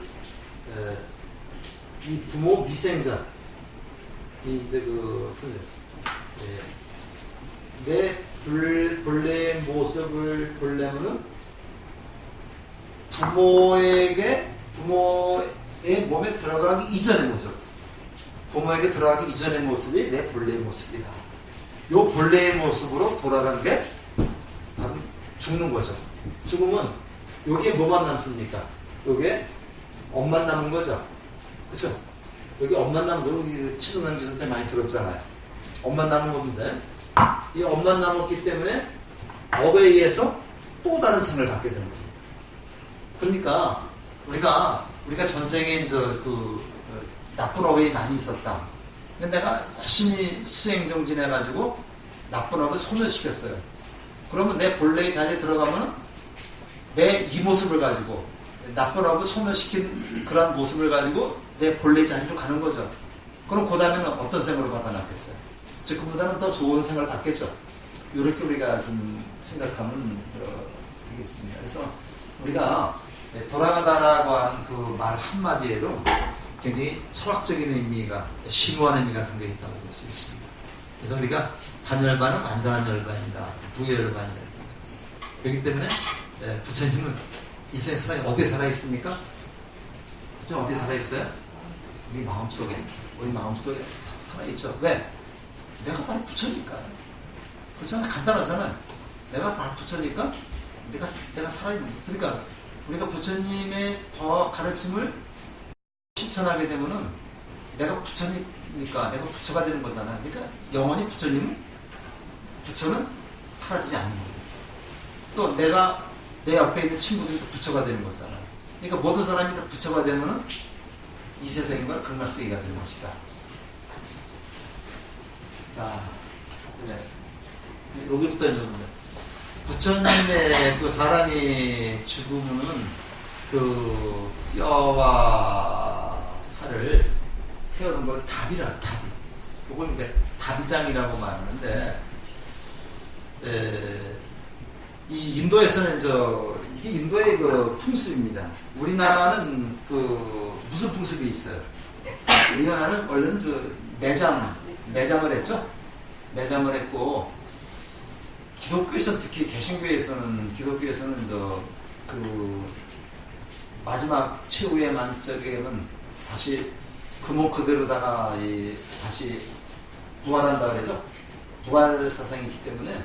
이 부모 미생전 이제 그 선생님 내 본래 모습을 보려면은 부모의 몸에 들어가기 이전의 모습, 부모에게 들어가기 이전의 모습이 내 본래의 모습이다. 요 본래의 모습으로 돌아간 게 바로 죽는 거죠. 죽으면 여기에 뭐만 남습니까? 여기에 엄만 남은 거죠. 그렇죠? 여기 엄만 남은 거, 여기 친구남 기사 때 많이 들었잖아요. 엄만 남은 건데 이 엄만 남았기 때문에 업에 의해서 또 다른 생을 갖게 되는 겁니다. 그러니까 우리가 전생에 이제 그 나쁜 업이 많이 있었다. 근데 내가 열심히 수행정진해가지고 나쁜 업을 소멸시켰어요. 그러면 내 본래의 자리에 들어가면 내 이 모습을 가지고 나쁜 업을 소멸시킨 그런 모습을 가지고 내 본래의 자리로 가는 거죠. 그럼 그 다음에는 어떤 생으로 받아놨겠어요? 즉 그보다는 더 좋은 생을 받겠죠. 이렇게 우리가 좀 생각하면 되겠습니다. 그래서 우리가 돌아가다라고 하는 그 말 한마디에도 굉장히 철학적인 의미가, 심오한 의미가 담겨있다고 볼 수 있습니다. 그래서 우리가 반열반은 완전한 열반이다, 부열반이다. 그렇기 때문에 부처님은 인생 어디에 살아있습니까? 부처님 어디에 살아있어요? 우리 마음속에 살아있죠. 왜? 내가 바로 부처니까. 그렇잖아. 간단하잖아. 내가 바로 부처니까 내가 살아있는. 그러니까 우리가 부처님의 더 가르침을 실천하게 되면은 내가 부처니까 내가 부처가 되는 거잖아. 그러니까 영원히 부처는 사라지지 않는 거예요. 또 내가 내 옆에 있는 친구들도 부처가 되는 거잖아. 그러니까 모든 사람이 다 부처가 되면은 이 세상이 극락세계가 되는 것이다. 자, 그래. 여기부터 이제 부처님의 그 사람이 죽으면은 그 뼈와 살을 태우는 걸 답이라, 답이. 그걸 이제 답이장이라고 말하는데, 이 인도에서는 이게 인도의 그 풍습입니다. 우리나라는 그 무슨 풍습이 있어요? 우리나라는 원래는 그 매장을 했죠. 매장을 했고, 기독교에서는 특히 개신교에서는 그 마지막 최후의 만적에는 다시 그 몸 그대로다가 다시 부활한다 그러죠. 부활 사상이 있기 때문에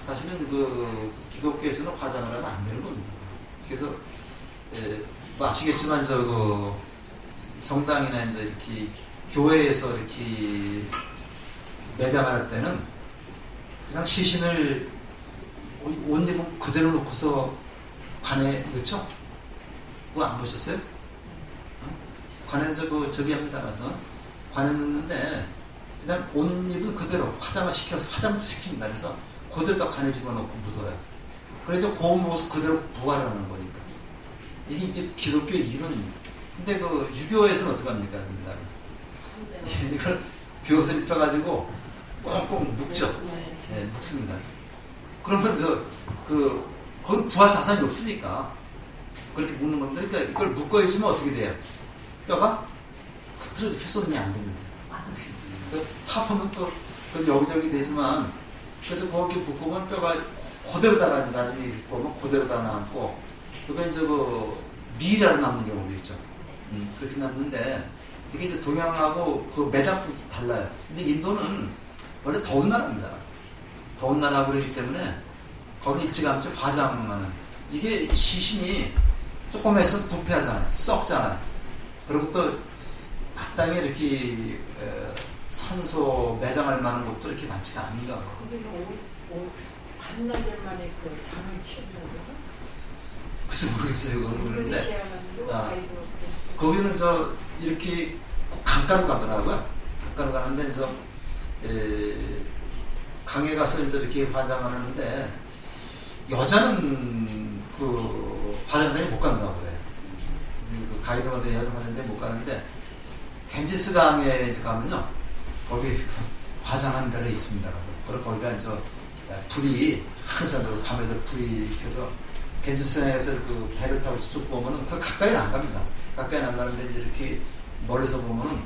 사실은 그 기독교에서는 화장을 하면 안 되는 겁니다. 그래서 뭐 아시겠지만 그 성당이나 이제 이렇게 교회에서 이렇게 매장을 할 때는 그냥 시신을 옷 입은 그대로 놓고서 관에 넣죠? 그거 안 보셨어요? 관에 저기 합니다. 가서 관에 넣는데 그냥 옷 입은 그대로 화장을 시켜서 화장도 시킵니다. 그래서 그대로 관에 집어넣고 묻어요. 그래서 그 모습 그대로 부활하는 거니까. 이게 이제 기독교 이론. 근데 그 유교에서는 어떻게 합니까? 이걸 벼슬 입혀가지고 꽁꽁 묶죠. 네, 묶습니다. 그러면 거기 부활 사상이 없으니까 그렇게 묶는 겁니다. 그러니까 이걸 묶어 있으면 어떻게 돼요? 뼈가 흐트러져 훼손이 안 됩니다. 파보면 또 여기저기 되지만 그래서 거기 묶으면 뼈가 그대로다가 나중에 보면 그대로다 남고 그게 이제 미라로 남는 경우도 있죠. 그렇게 남는데 이게 이제 동양하고 그 매장도 달라요. 근데 인도는 원래 더운 나라입니다. 더운 나라고 그러기 때문에 거기 일찌감치 화장하는 이게 시신이 조금 해서 부패하잖아요. 썩잖아요. 그리고 또 마땅히 이렇게 산소 매장할 만한 곳도 이렇게 많지가 않은가. 거기는 반나절 만에 그 잠을 치우는 글쎄 모르겠어요. 그런데 거기는 이렇게 강가로 가더라고요. 강가로 가는데 강에 가서 이제 이렇게 화장을 하는데 여자는 그 화장장에 못 간다고 그래요. 그 가이드가 돼야 하는데 못 가는데 겐지스 강에 가면요 거기 화장하는 데가 있습니다. 그래서 거기가 이제 불이 항상 그 밤에도 불이 켜서 겐지스강에서 그 배를 타고 쭉 보면은 그 가까이는 안 갑니다. 가까이는 안 가는데 이제 이렇게 멀리서 보면은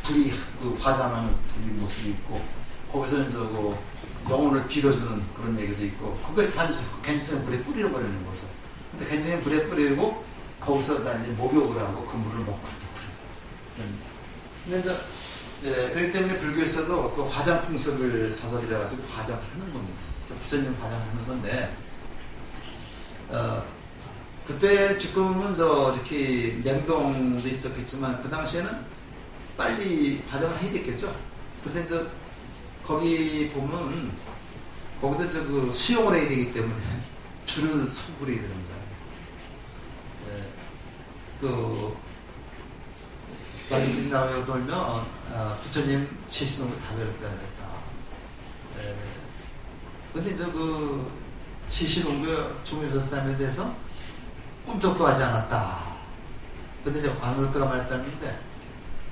불이 그 화장하는 불이 모습이 있고 거기서 이제 그 영혼을 빌어주는 그런 얘기도 있고 그걸 다 이제 겐지스강 불에 뿌려 버리는 거죠. 근데 겐지스강 불에 뿌리고 거기서 다 이제 목욕을 하고 그 물을 먹고 또 그래요. 근데 이제 그렇기 때문에 불교에서도 그 화장풍속을 받아들여가지고 화장을 하는 겁니다. 부처님 화장하는 건데 그때 지금은 이렇게 냉동도 있었겠지만 그 당시에는 빨리 화장을 해야 됐겠죠. 근데 이제 거기 보면 거기도 이제 그 수용을 해야 되기 때문에 줄을 서고 그래야 됩니다. 만일 나와요 돌면 부처님 시신으로 다 베렸다 했다. 근데 이제 그 시신옹교 종유선삼에 대해서 꿈쩍도 하지 않았다. 근데 제가 관울도가 말했다는데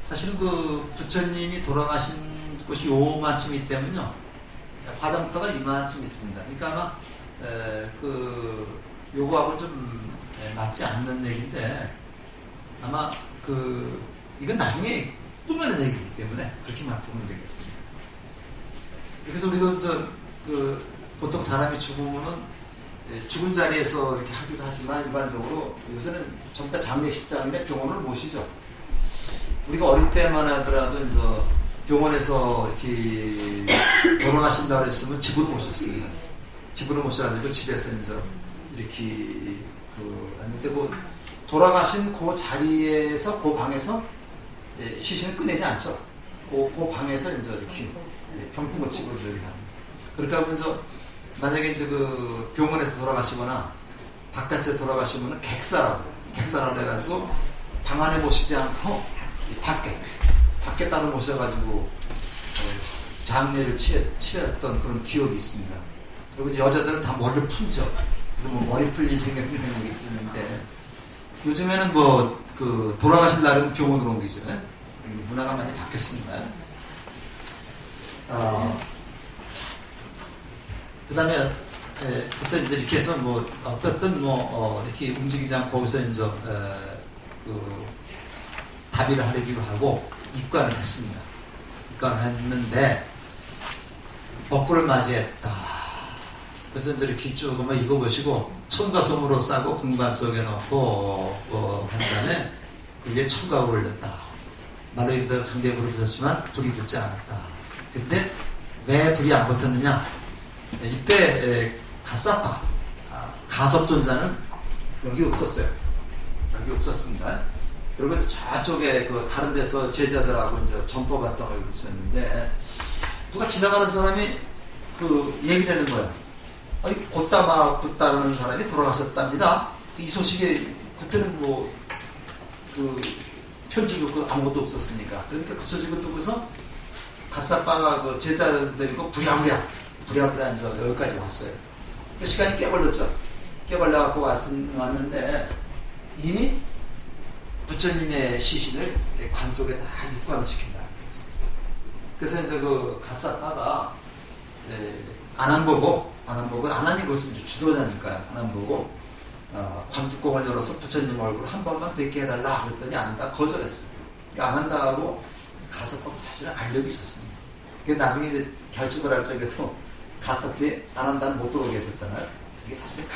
사실은 그 부처님이 돌아가신 곳이 요만큼이기 때문에요. 화장터가 이만큼 있습니다. 그러니까 아마 그 요거하고 좀 맞지 않는 얘기인데 아마 이건 나중에 꾸며낸 얘기이기 때문에 그렇게만 보면 되겠습니다. 그래서 우리도 보통 사람이 죽으면은 죽은 자리에서 이렇게 하기도 하지만 일반적으로 요새는 전부 다 장례식장인데 병원을 모시죠. 우리가 어릴 때만 하더라도 이제 병원에서 이렇게 돌아가신다 그랬으면 집으로 모셨습니다. 집으로 모셔가지고 집에서 이제 이렇게 했는데 돌아가신 그 자리에서 그 방에서 시신을 꺼내지 않죠. 그 방에서 이제 이렇게 병풍을 집어줘야 합니다. 그렇게 하면 만약에 이제 그 병원에서 돌아가시거나 바깥에서 돌아가시면은 객사라고 해가지고 방 안에 모시지 않고 밖에 따로 모셔가지고 장례를 치렀던 그런 기억이 있습니다. 그리고 이제 여자들은 다 머리를 풀죠. 그러면 머리 풀릴 생각이 있었는데 요즘에는 돌아가신 날은 병원으로 옮기죠. 문화가 많이 바뀌었습니다. 그 다음에, 그래서 이제 이렇게 해서 어떻든 이렇게 움직이지 않고 거기서 이제, 답의를 하려기로 하고 입관을 했습니다. 입관을 했는데, 법구를 맞이했다. 그래서 이제 이렇게 쭉 한번 읽어보시고 첨가솜으로 싸고 금관 속에 넣고 한 다음에 그 위에 첨가를 올렸다. 말로 입에다가 청개불을 붙였지만 불이 붙지 않았다. 근데 왜 불이 안 붙었느냐? 이때 가사파 가섭존자는 여기 없었어요. 여기 없었습니다. 그리고 저쪽에 그 다른 데서 제자들하고 이제 점퍼 활동을 있었는데 누가 지나가는 사람이 그 얘기를 하는 거야. 아니 곧다마 붙다는 사람이 돌아가셨답니다. 이 소식에 그때는 뭐 그 편지도 없고 아무것도 없었으니까. 그러니까 그 소식을 듣고서 가사빠가 그 제자들이고 부랴부랴 이제 여기까지 왔어요. 그 시간이 꽤 걸렸죠. 꽤 걸려갖고 왔는데 이미 부처님의 시신을 관 속에 다 입관을 시킨다. 그래서 이제 그 가사빠가 안 한 보고 안 하니 그것은 주도자니까요. 안 한 보고 관뚜껑을 열어서 부처님 얼굴 한 번만 뵙게 해달라 그랬더니 안 한다 거절했어요. 그러니까 안 한다고 가섭하고 사실은 알력이 있었습니다. 그게 나중에 이제 결정을 할 적에도 가섭이 안 한다는 못 들어오게 했었잖아요. 이게 사실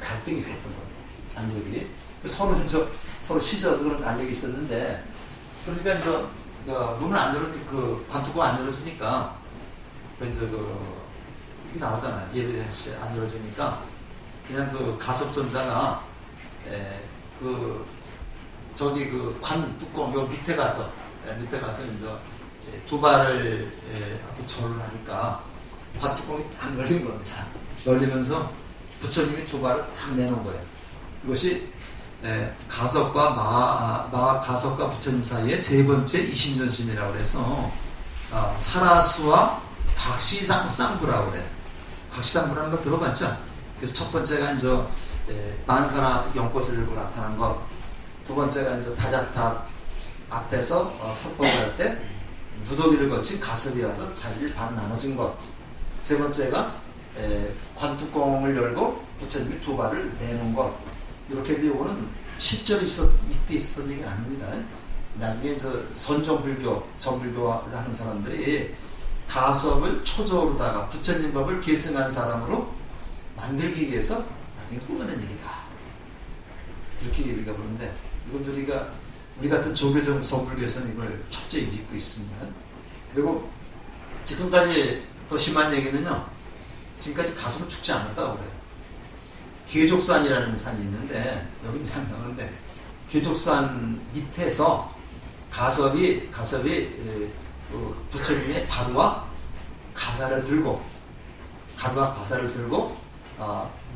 갈등이 있었던 거예요. 알력이 서로 시세어서 그런 알력이 있었는데 그러니까 이제 문을 안 열어주니까 그 관뚜껑 안 열어주니까 이제 이게 나오잖아요. 예배 안 열어주니까 그냥 그 가섭존자가 저기 그 관 뚜껑 요 밑에 가서 이제 두 발을 하고 절을 하니까 관 뚜껑이 딱 열린 겁니다. 열리면서 부처님이 두 발을 딱 내놓은 거예요. 이것이 가섭과 가섭과 부처님 사이의 세 번째 이심전심이라고 해서 사라수와 박시상부라고 그래요. 박시상부라는 거 들어봤죠? 그래서 첫 번째가 이제 만사나 연꽃을 들고 나타난 것, 두 번째가 이제 다자탑 앞에서 설법을 할 때 무더기를 거친 가섭이 와서 자리를 반 나눠진 것, 세 번째가 관뚜껑을 열고 부처님이 두 발을 내놓은 것. 이렇게 해도 이거는 실제로 이때 있었던 얘기는 아닙니다. 나중에 선불교를 하는 사람들이 가섭을 초조로다가 부처님 법을 계승한 사람으로 만들기 위해서 나중에 꾸며낸 얘기다. 이렇게 우리가 보는데, 이건 우리 같은 조교종 선불교에서는 이걸 철저히 믿고 있습니다. 그리고 지금까지 더 심한 얘기는요, 지금까지 가슴은 죽지 않았다고 그래요. 계족산이라는 산이 있는데, 여기 잘 나오는데, 계족산 밑에서 가섭이 부처님의 바루와 가사를 들고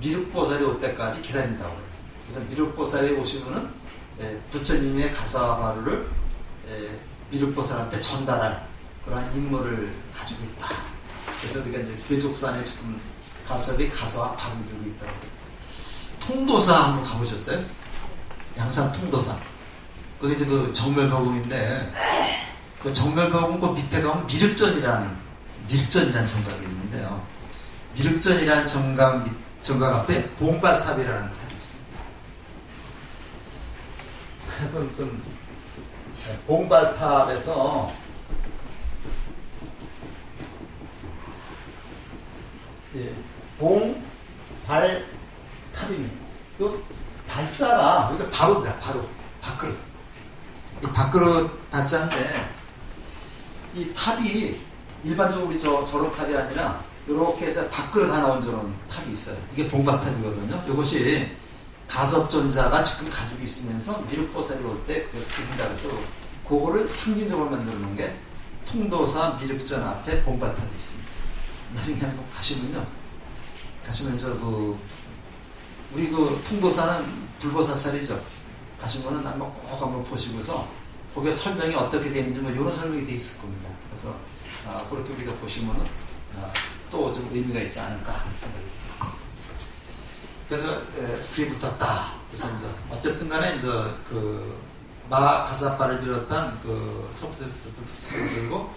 미륵보살이 올 때까지 기다린다고 해요. 그래서 미륵보살이 오시면은 부처님의 가사와 바루를 미륵보살한테 전달할 그러한 임무를 가지고 있다. 그래서 우리가 이제 계족산에 지금 가섭이 가사와 바루를 들고 있다고 해요. 통도사 한번 가보셨어요? 양산 통도사. 그게 이제 그 정멸거궁인데, 그 정멸거궁 그 밑에 가면 미륵전이라는 정각이 있는데요. 미륵전이라는 정각 앞에 봉발탑이라는 탑이 있습니다. 그럼 봉발탑에서 봉발탑입니다. 이 발자가 여기가 바로입니다. 바로 밥그릇. 이 밥그릇 발자인데 이 탑이 일반적으로 우리 저런 탑이 아니라 이렇게 해서 밥그릇 하나 얹어놓은 탑이 있어요. 이게 봉밥탑이거든요. 이것이 가섭존자가 지금 가지고 있으면서 미륵보살이 올 때 드린다 그래서 그거를 상징적으로 만들어 놓은 게 통도사 미륵전 앞에 봉밥탑이 있습니다. 나중에 한번 가시면 우리 그 통도사는 불보사찰이죠. 가시면은 한번 보시고서 거기에 설명이 어떻게 되는지 이런 설명이 돼 있을 겁니다. 그래서 그렇게 우리가 보시면은 또 좀 의미가 있지 않을까 하는 생각이. 그래서 뒤에 붙었다. 그래서 이제 어쨌든 간에 이제 그 가사빠를 비롯한 그 서프세스도 들고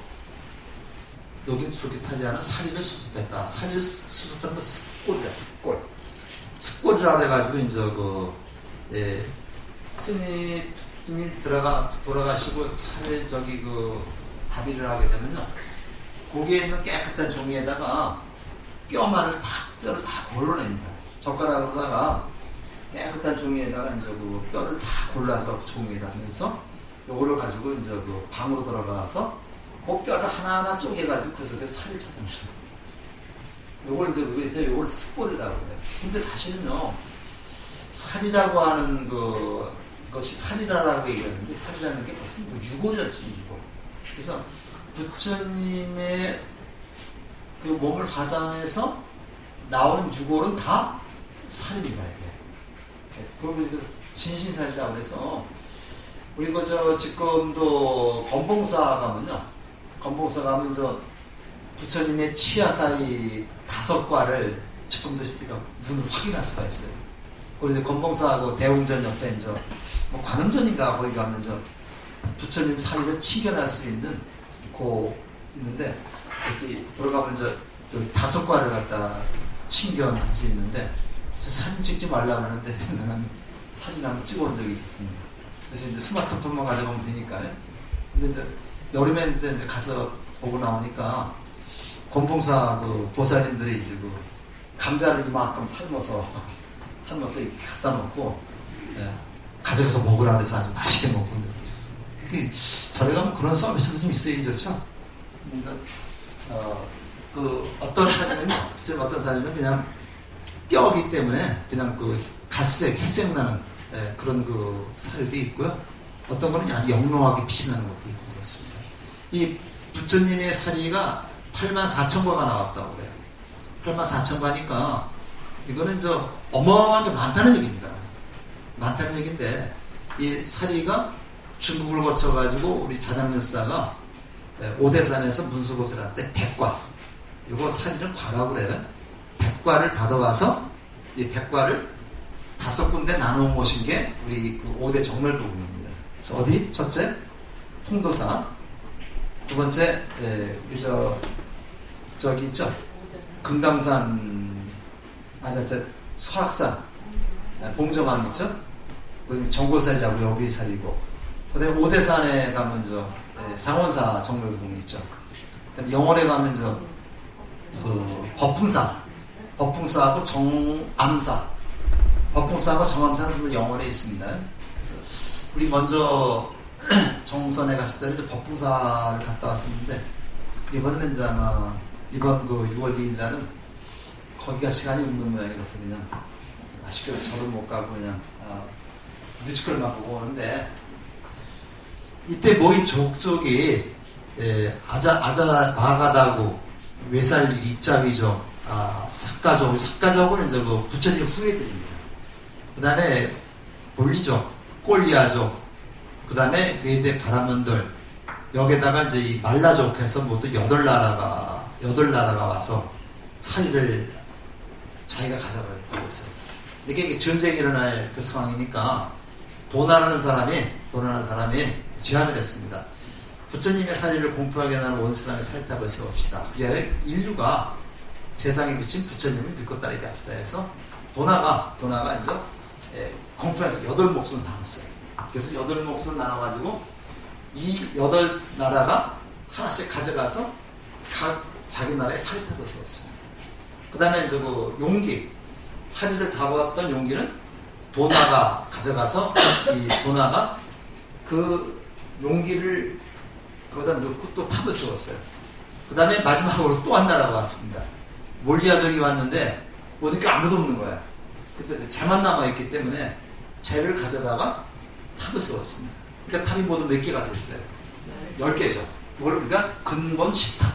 녹인 수록이 타지 않은 사리를 수습했다. 사리를 수습한 건 습골이야, 습골. 습골이라 해가지고 이제 스님이 돌아가시고 사를 답의를 하게 되면요. 거기에 있는 깨끗한 종이에다가 뼈를 다 골라냅니다. 젓가락으로다가 깨끗한 종이에다가 이제 그 뼈를 다 골라서 종이에다 넣어서 요거를 가지고 이제 그 방으로 들어가서 그 뼈를 하나하나 쪼개가지고 그 속에 살을 찾아내요. 요걸 이제 그래서 요걸 습골이라고 해요. 근데 사실은요, 살이라고 하는 것이 살이라고 얘기하는데, 살이라는 게 무슨 뭐 유골이라는 뜻이에요, 유골. 그래서 부처님의 그 몸을 화장해서 나온 유골은 다 살입니다, 이게. 그리고 진신살이라고 해서, 우리 지금도 건봉사 가면 부처님의 치아살이 5과를 지금도 우리가 눈으로 확인할 수가 있어요. 그리고 건봉사하고 대웅전 옆에 뭐 관음전인가 거기 가면 부처님 살을 친견할 수 있는 있는데, 여기 들어가면 5과를 갖다 친견할 수 있는데, 사진 찍지 말라고 하는데 나는 사진 한번 찍어본 적이 있었습니다. 그래서 이제 스마트폰만 가져가면 되니까요. 근데 이제 여름에 이제 가서 보고 나오니까 건봉사 보살님들이 이제 감자를 이만큼 삶아서 이렇게 갖다 놓고, 예, 가져가서 먹으라 그래서 아주 맛있게 먹고 있어요. 절에 가면 그런 서비스도 좀 있어야 좋죠. 근데 어떤 사진은 그냥 뼈이기 때문에 그냥 갈색, 회색 나는, 예, 그런 살도 있고요. 어떤 거는 아주 영롱하게 빛이 나는 것도 있고 그렇습니다. 이 부처님의 사리가 84,000과가 나왔다고 그래요. 84,000과니까 이거는 어마어마하게 많다는 얘기입니다. 많다는 얘기인데, 이 사리가 중국을 거쳐가지고 우리 자장률사가 오대산에서 문수보살한테 100과, 이거 사리는 과라고 그래요. 100과를 받아와서 이 100과를 5군데 나눠 모신 게 우리 오대 정멸도군입니다. 그래서 어디? 첫째, 통도사. 두 번째, 우리 저기 있죠? 금강산, 설악산, 봉정암 있죠? 정골살이라고 여기 살이고, 그 다음에 오대산에 가면 상원사 정멸궁 있죠. 그 다음에 영월에 가면 법풍사하고 정암사, 법풍사하고 정암사는 영월에 있습니다. 그래서 우리 먼저 정선에 갔을 때는 법풍사를 갔다 왔었는데, 이번에는 이제 아마 이번 6월 2일 날은 거기가 시간이 없는 모양이라서 그냥 아쉽게도 절을 못 가고 그냥 뮤지컬만 보고 오는데, 이때 모인 족속이 아자마가다고 외살 이짝이죠. 삭가족은 이제 부처님 후예들입니다. 그 다음에 볼리족, 꼴리아족, 그 다음에 외대 바라문들, 여기에다가 이제 이 말라족해서 모두 8나라가 와서 사리를 자기가 가져가겠다고 했어요. 이게 전쟁이 일어날 그 상황이니까 도난하는 사람이 제안을 했습니다. 부처님의 사리를 공평하게 나누는 온 세상에 살탑을 세웁시다. 그래야 인류가 세상에 비친 부처님을 믿고 따르게 합시다 해서 도나가 이제 공평하게 8몫을 나눴어요. 그래서 8몫을 나눠가지고 이 8나라가 하나씩 가져가서 각 자기 나라에 사리탑을 세웠습니다. 그 다음에 이제 용기, 사리를 다루었던 용기는 도나가 가져가서 이 도나가 그 용기를 거기다 넣고 또 탑을 세웠어요. 그 다음에 마지막으로 또 한 나라가 왔습니다. 몰리아족이 왔는데 보니까 아무도 없는 거야. 그래서 재만 남아있기 때문에 재를 가져다가 탑을 세웠습니다. 그러니까 탑이 모두 몇 개가 있어요? 10개죠. 이걸 우리가 근본 10탑.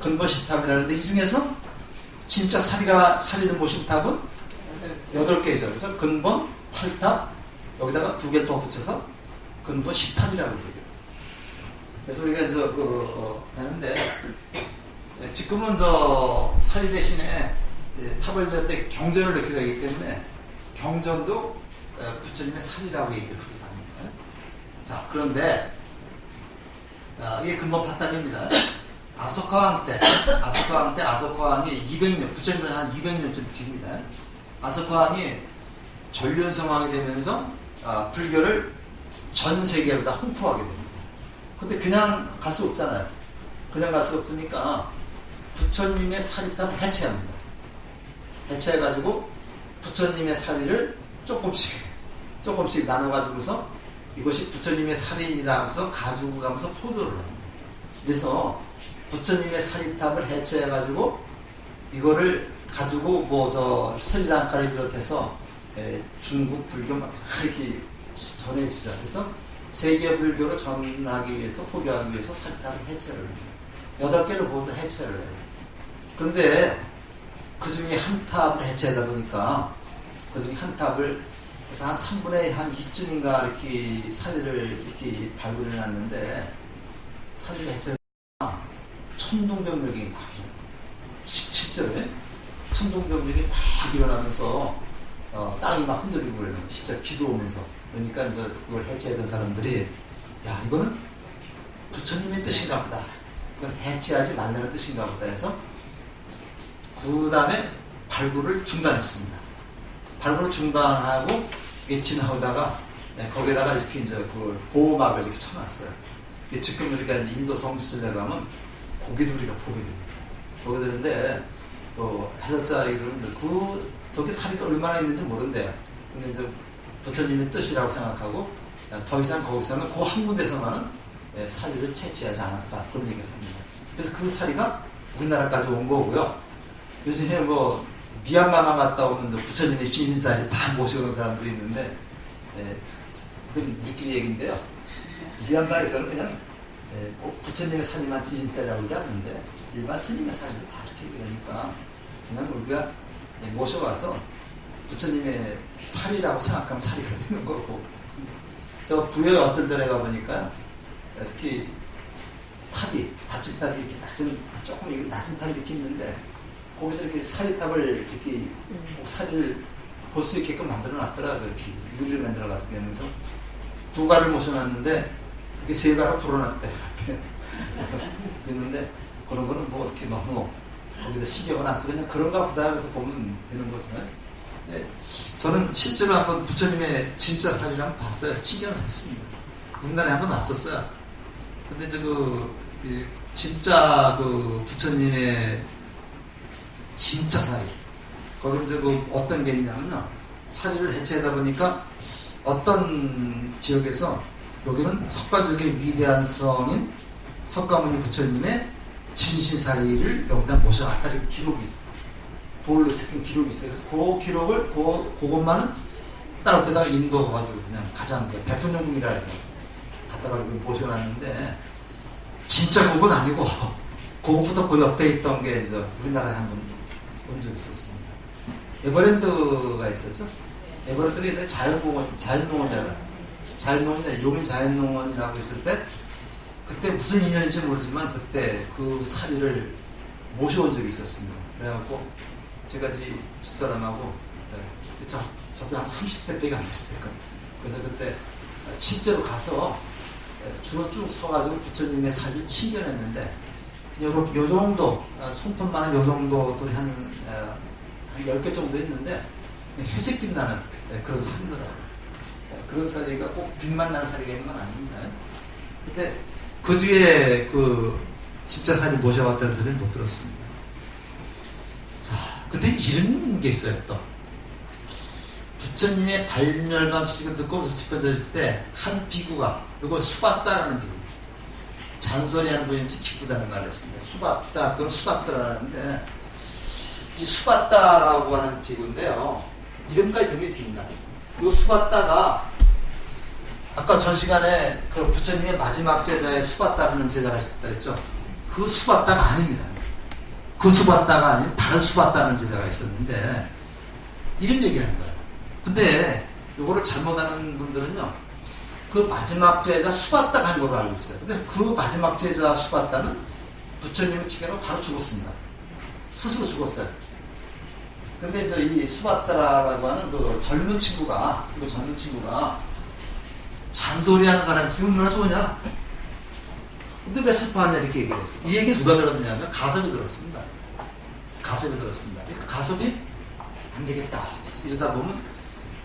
근본 10탑이라는데 이 중에서 진짜 사리를 모신 탑은 8개죠. 그래서 근본 8탑, 여기다가 2개 더 붙여서 근본 10탑이라고 얘기해요. 그래서 우리가 이제 하는데, 지금은 사리 대신에 탑을 질 때 경전을 넣게 되기 때문에 경전도 부처님의 사리라고 얘기를 하기도 합니다. 자, 그런데 이게 근본 8탑입니다. 아소카 왕이 200년, 부처님은 한 200년쯤 뒤입니다. 아소카 왕이 전륜성왕이 되면서 불교를 전 세계로 다 홍포하게 됩니다. 근데 그냥 갈 수 없잖아요. 그냥 갈 수 없으니까 부처님의 사리탑을 해체합니다. 해체해가지고 부처님의 사리를 조금씩 나눠가지고서 이것이 부처님의 사리입니다 하면서 가지고 가면서 포도를 합니다. 그래서 부처님의 사리탑을 해체해가지고 이거를 가지고 뭐 스리랑카를 비롯해서 중국 불교 막 이렇게 전해지죠. 그래서 세계 불교로 전하기 위해서 포교하기 위해서 사리탑을 해체를 합니다. 8개를 모두 해체를 해요. 그런데 그 중에 한 탑을 해체하다 보니까 그 중에 한 탑을 그래서 한 3분의 한 2쯤인가 이렇게 사리를 이렇게 발굴해 놨는데 사리를 해체하다 천둥병력이 막 실제로 천둥병력이 막 일어나면서 땅이 막 흔들리고 그래요. 진짜 비도 오면서. 그러니까 이제 그걸 해체하던 사람들이 야 이거는 부처님의 뜻인가 보다. 이건 해체하지 말라는 뜻인가 보다 해서 그 다음에 발굴을 중단했습니다. 발굴을 중단하고 지나오다가 거기다가 이렇게 이제 그 보호막을 이렇게 쳐놨어요. 지금 우리가 이제 인도 성지순례 가면 고기도 우리가 보게 됩니다. 보게 되는데 해설자들은 이제 저기 사리가 얼마나 있는지 모른대요. 근데 이제 부처님의 뜻이라고 생각하고 더 이상 거기서는 그 한 군데서만은 사리를 채취하지 않았다 그런 얘기를 합니다. 그래서 그 사리가 우리나라까지 온 거고요. 요즘에 뭐 미얀마만 갔다 오면 부처님의 신신사리 다 모셔오는 사람들이 있는데 그건 우리끼리 얘기인데요. 미얀마에서는 그냥 부처님의 사리만 신신사리라고 하지 않는데 일반 스님의 사리도 다 이렇게 그러니까 그냥 우리가 모셔와서 부처님의 사리라고 생각하면 사리가 되는 거고 저 부여에 어떤 절에 가보니까 특히 탑이 닫힌 탑이 이렇게 조금 낮은 탑이 이렇게 있는데 거기서 이렇게 사리탑을 이렇게 사리를 볼 수 있게끔 만들어 놨더라고요. 이렇게 유리를 만들어 가지고 하면서 두 가를 모셔놨는데 그게 세 가로 불어났대. 그랬는데 그런 거는 뭐 이렇게 너무 거기다 신경을 안 쓰고 그냥 그런가 보다 하면서 보면 되는 거죠. 네. 저는 실제로 한번 부처님의 진짜 사리를 한번 봤어요. 친경을 했습니다. 우리나라에 한번 왔었어요. 근데 진짜 그 부처님의 진짜 사리. 거기 이제 어떤 게 있냐면요. 사리를 해체하다 보니까 어떤 지역에서 여기는 석가족의 위대한 성인 석가모니 부처님의 진신사리를 여기다 모셔왔다 이렇게 기록이 있어요. 돌로 새긴 기록이 있어요. 그래서 그 기록을 그것만은 따로 데다가 인도 가지고 그냥 가장 대통령궁이라 해요. 갖다가 이렇게 모셔놨는데 진짜 그건 아니고 그것보다 그 옆에 있던 게 이제 우리나라에 한번 본 적이 있었습니다. 에버랜드가 있었죠. 에버랜드가 옛날에 자연농원이잖아요. 자연농원인데 용인 자연농원이라고 있을 때 그때 무슨 인연인지 모르지만 그때 그 사리를 모셔온 적이 있었습니다. 그래갖고 제가 집사람하고 저도 한 30대밖에 안 됐을 거예요. 그래서 그때 실제로 가서 주로 쭉 서가지고 부처님의 사리를 챙겨냈는데 요 정도 손톱만한 요 정도들이 한 10개 정도 있는데 회색빛 나는 그런 사리더라고요. 그런 사리가 꼭 빛만 나는 사리가 있는 건 아닙니다. 근데 그 뒤에 그 진짜 사리 모셔왔다는 소리는 못 들었습니다. 자, 근데 이런 게 있어요 또. 부처님의 발멸관 소식을 듣고 슬퍼졌을 때 한 비구가 이거 수바따라는 비구 잔소리하는 분이 기쁘다는 말을 했습니다. 수바따 또는 수바따라는데 이 수바따라고 하는 비구인데요. 이름까지 정해져 있습니다. 이 수바따가 아까 전 시간에 그 부처님의 마지막 제자의 수바따라는 제자가 있었다 그랬죠. 그 수바따가 아닙니다. 그 수바따가 아닌 다른 수바따라는 제자가 있었는데 이런 얘기를 하는 거예요. 근데 이거를 잘못하는 분들은요. 그 마지막 제자 수바따가 한 걸로 알고 있어요. 근데 그 마지막 제자 수바따는 부처님의 지켜로 바로 죽었습니다. 스스로 죽었어요. 근데 이제 이 수바따라고 하는 그 젊은 친구가 잔소리하는 사람이 지금 얼마나 좋으냐? 근데 왜 슬퍼하냐 이렇게 얘기를 했어요. 이 얘기 누가 들었느냐면 가섭이 들었습니다. 그러니까 가섭이 안 되겠다. 이러다 보면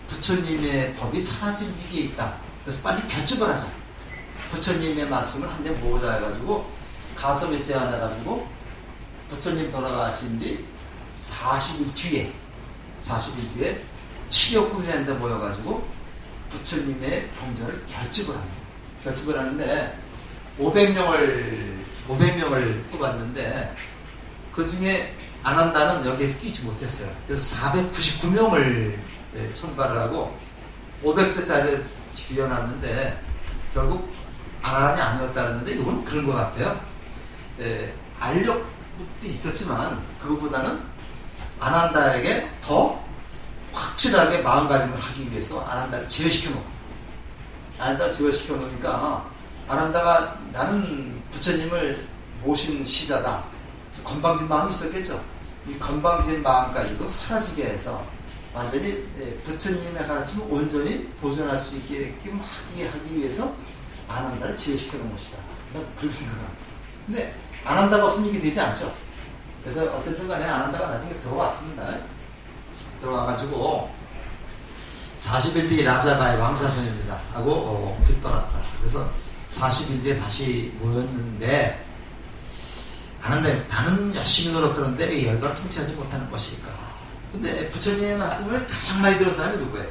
부처님의 법이 사라질 위기에 있다. 그래서 빨리 결집을 하자. 부처님의 말씀을 한 대 모으자 해가지고 가섭에 제안해가지고 부처님 돌아가신 뒤 40일 뒤에 치료꾼이라는 데 모여가지고 부처님의 경전을 결집을 합니다. 결집을 하는데 500명을 뽑았는데 그 중에 아난다는 여기에 끼지 못했어요. 그래서 499명을 선발을 하고 500세짜리를 비워놨는데 결국 아난이 아니었다는데 이건 그런 것 같아요. 알력도 있었지만 그것보다는 아난다에게 더 확실하게 마음가짐을 하기 위해서 아난다를 제외시켜 놓으니까 아난다가 나는 부처님을 모신 시자다. 건방진 마음이 있었겠죠. 이 건방진 마음까지도 사라지게 해서 완전히 부처님의 가르침을 온전히 보존할 수 있게끔 하기 위해서 아난다를 제외시켜 놓은 것이다. 그렇게 생각합니다. 근데 아난다가 없으면 이게 되지 않죠. 그래서 어쨌든 간에 아난다가 나중에 들어왔습니다. 들어와가지고 40일 뒤에 라자가의 왕사성입니다 하고 떠났다. 그래서 40일 뒤에 다시 모였는데 나는 열심히 노력하는데 왜 열반을 성취하지 못하는 것일까? 근데 부처님의 말씀을 가장 많이 들은 사람이 누구예요?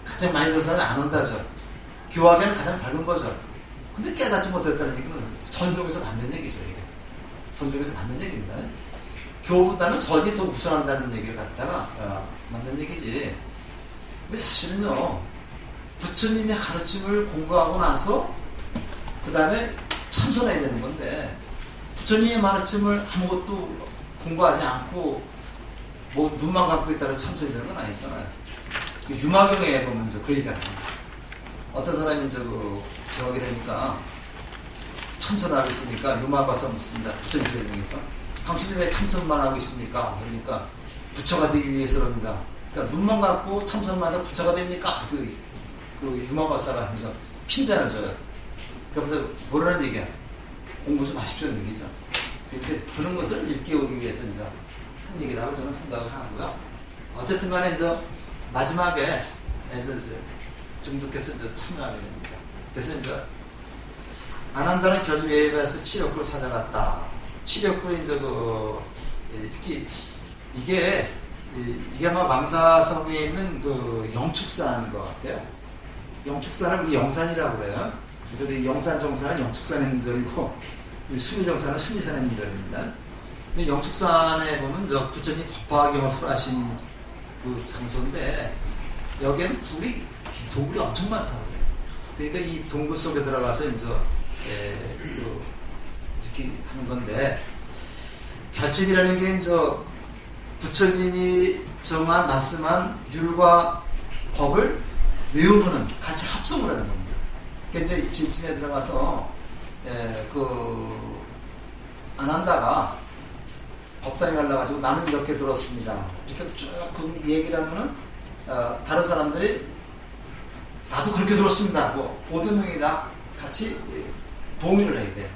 가장 많이 들은 사람이 아난다죠. 교화계는 가장 밝은 거죠. 근데 깨닫지 못했다는 얘기는 선종에서 받는 얘기죠. 이게. 선종에서 받는 얘기입니다. 교보다는 선이 더 우선한다는 얘기를 갖다가 맞는 얘기지. 근데 사실은요, 부처님의 가르침을 공부하고 나서 그 다음에 참선해야 되는 건데 부처님의 가르침을 아무것도 공부하지 않고 뭐 눈만 감고 있다가 참선이 되는 건 아니잖아요. 유마경에 보면 그 얘기가 나옵니다. 어떤 사람이 저기 되니까 참선을 하고 있으니까 유마가서 묻습니다. 부처님 중에서 당신이 왜 참선만 하고 있습니까? 그러니까 부처가 되기 위해서 그럽니다. 그러니까 눈만 감고 참선만 하다 부처가 됩니까? 그 유마가사가 해서 핀잔을 줘요. 그래서 뭐라는 얘기야? 공부 좀 하십시오는 얘기죠. 이렇게 그런 것을 일깨우기 위해서 이제 한 얘기라고 저는 생각을 하고요. 어쨌든 간에 이제 마지막에 증득해서 이제 참여하게 됩니다. 그래서 이제 아난다는 겨주 예배에서 치력구를 찾아갔다. 치력구는 이제 특히 이게 아마 왕사성에 있는 그 영축산인 것 같아요. 영축산을 우리 영산이라고 그래요. 그래서 이 영산 정산은 영축산의 명절이고 수미 정산은 수미산의 명절입니다. 근데 영축산에 보면 저 부처님 법화경을 설하신 그 장소인데 여기에는 동굴이 엄청 많다고 그래요. 그러니까 이 동굴 속에 들어가서 이제 이렇게 하는 건데 결집이라는 게 이제 부처님이 정한 말씀한 율과 법을 외우는 같이 합성을 하는 겁니다. 그러니까 이제 진침에 들어가서 아난다가 법상에 가려가지고 나는 이렇게 들었습니다. 이렇게 쭉 그 얘기를 하면은 다른 사람들이 나도 그렇게 들었습니다 하고 500명이 다 같이 동의를 해야 돼.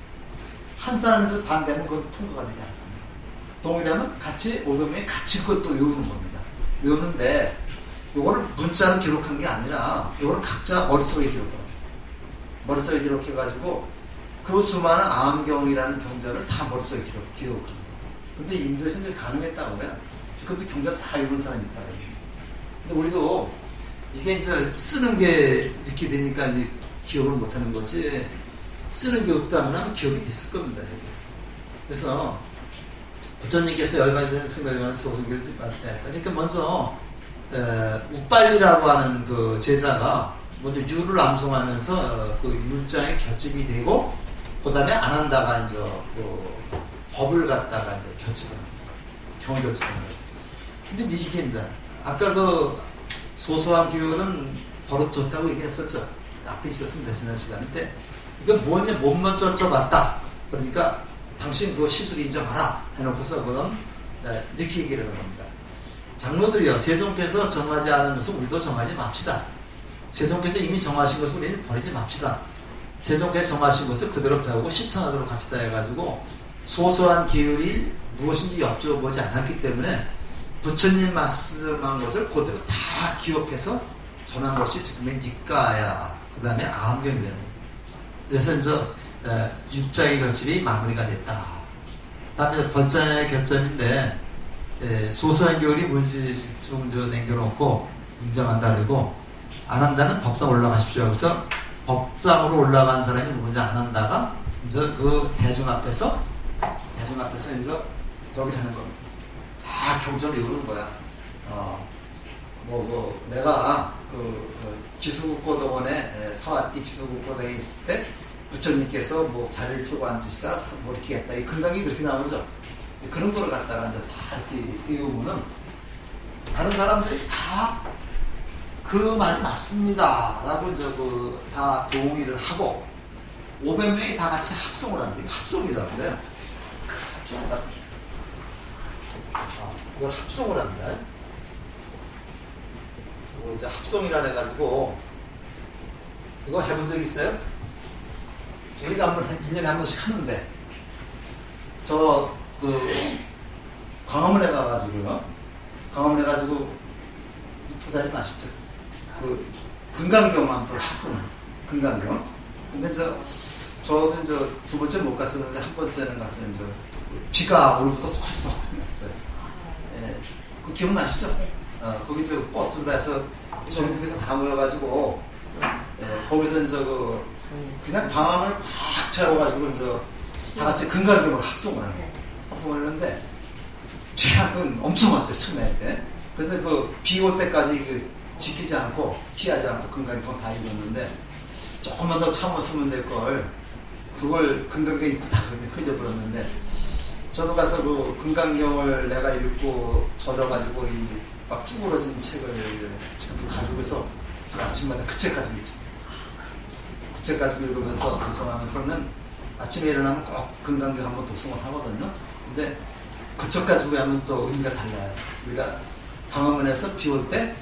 한 사람도 반대하면 그건 통과가 되지 않습니다. 동의를 하면 같이 500명이 같이 그것도 외우는 겁니다. 외우는데 이거를 문자로 기록한 게 아니라 이거를 각자 머릿속에 기록합니다. 머릿속에 기록해가지고 그 수많은 아함경이라는 경전을 다 머릿속에 기록합니다. 근데 인도에서는 그게 가능했다고 그래요. 그것도 경전 다 읽은 사람이 있다고 해요. 근데 우리도 이게 이제 쓰는 게 이렇게 되니까 이제 기억을 못하는 거지 쓰는 게 없다면 기억이 됐을 겁니다. 그래서 부처님께서 열반전 승가열반전 소승기를 받았다. 그러니까 먼저 우빨리라고 하는 그 제자가 먼저 유를 암송하면서 그 율장에 결집이 되고 그 다음에 아난다가 이제 그 법을 갖다가 이제 결집을 합니다. 경을 결집하는 거예요. 근데 이제 이게입니다. 아까 그 소소한 기호는 버릇 좋다고 얘기했었죠. 앞에 있었습니다. 지난 시간에. 근데 이거 뭐냐, 몸만 쩔쩔봤다. 그러니까 당신 그거 시술 인정하라. 해놓고서 그건 이렇게 얘기를 하는 겁니다. 장로들이요, 세종께서 정하지 않은 것을 우리도 정하지 맙시다. 세종께서 이미 정하신 것을 우리는 버리지 맙시다. 세종께서 정하신 것을 그대로 배우고 실천하도록 합시다 해가지고 소소한 기율이 무엇인지 여쭤보지 않았기 때문에 부처님 말씀한 것을 그대로 다 기억해서 전한 것이 지금의 니까야, 그 다음에 아함경이 되는 거예요. 그래서 이제 육자의 결집이 마무리가 됐다. 다음에 번째 결점인데 소수연결이 뭔지 좀 남겨놓고 인정한다 그러고 안 한다는 법상 올라가십시오. 그래서 법상으로 올라간 사람이 누군지 안 한다가 이제 그 대중 앞에서 이제 저기 하는 겁니다. 다 경전을 이루는 거야. 내가 기수국고등원에 사와띠 기수국고등에 있을 때 부처님께서 뭐 자리를 펴고 앉으시다 뭐 이렇게 했다. 이 근강이 그렇게 나오죠. 그런 거를 갖다가 이제 다 이렇게 띄우면은 다른 사람들이 다 그 말이 맞습니다 라고 이제 다 동의를 하고 500명이 다 같이 합성을 합니다. 합성이라고 그래요. 그걸 합성을 합니다. 이제 합성이라 해가지고 이거 해본 적 있어요? 우리가 1년에 한 번씩 하는데 광화문에 가가지고요. 부사님 아시죠? 금강경 한번 합성. 금강경. 근데 저도 두 번째 못 갔었는데 한 번째는 갔어요. 비가 오늘부터 쏙쏙 났어요. 그 기억나시죠? 거기 버스로 해서 전국에서 다 모여가지고 거기서 그냥 방황을 꽉 채워가지고 다 같이 금강경을 합성을 했는데 비가 엄청 왔어요 처음에. 그래서 비 올 때까지 지키지 않고 피하지 않고 금강경 다 입었는데 조금만 더 참았으면 될 걸 그걸 금강경 입고 다 흐져버렸는데 저도 가서 금강경을 내가 읽고 젖어가지고 막 쭈그러진 책을 지금 가지고서 아침마다 그 책 가지고 있습니다. 그 책 가지고 읽으면서 독서하면서는 아침에 일어나면 꼭 금강경 한번 독서를 하거든요. 근데 그 책 가지고 하면 또 의미가 달라요. 우리가 광화문에서 비 올 때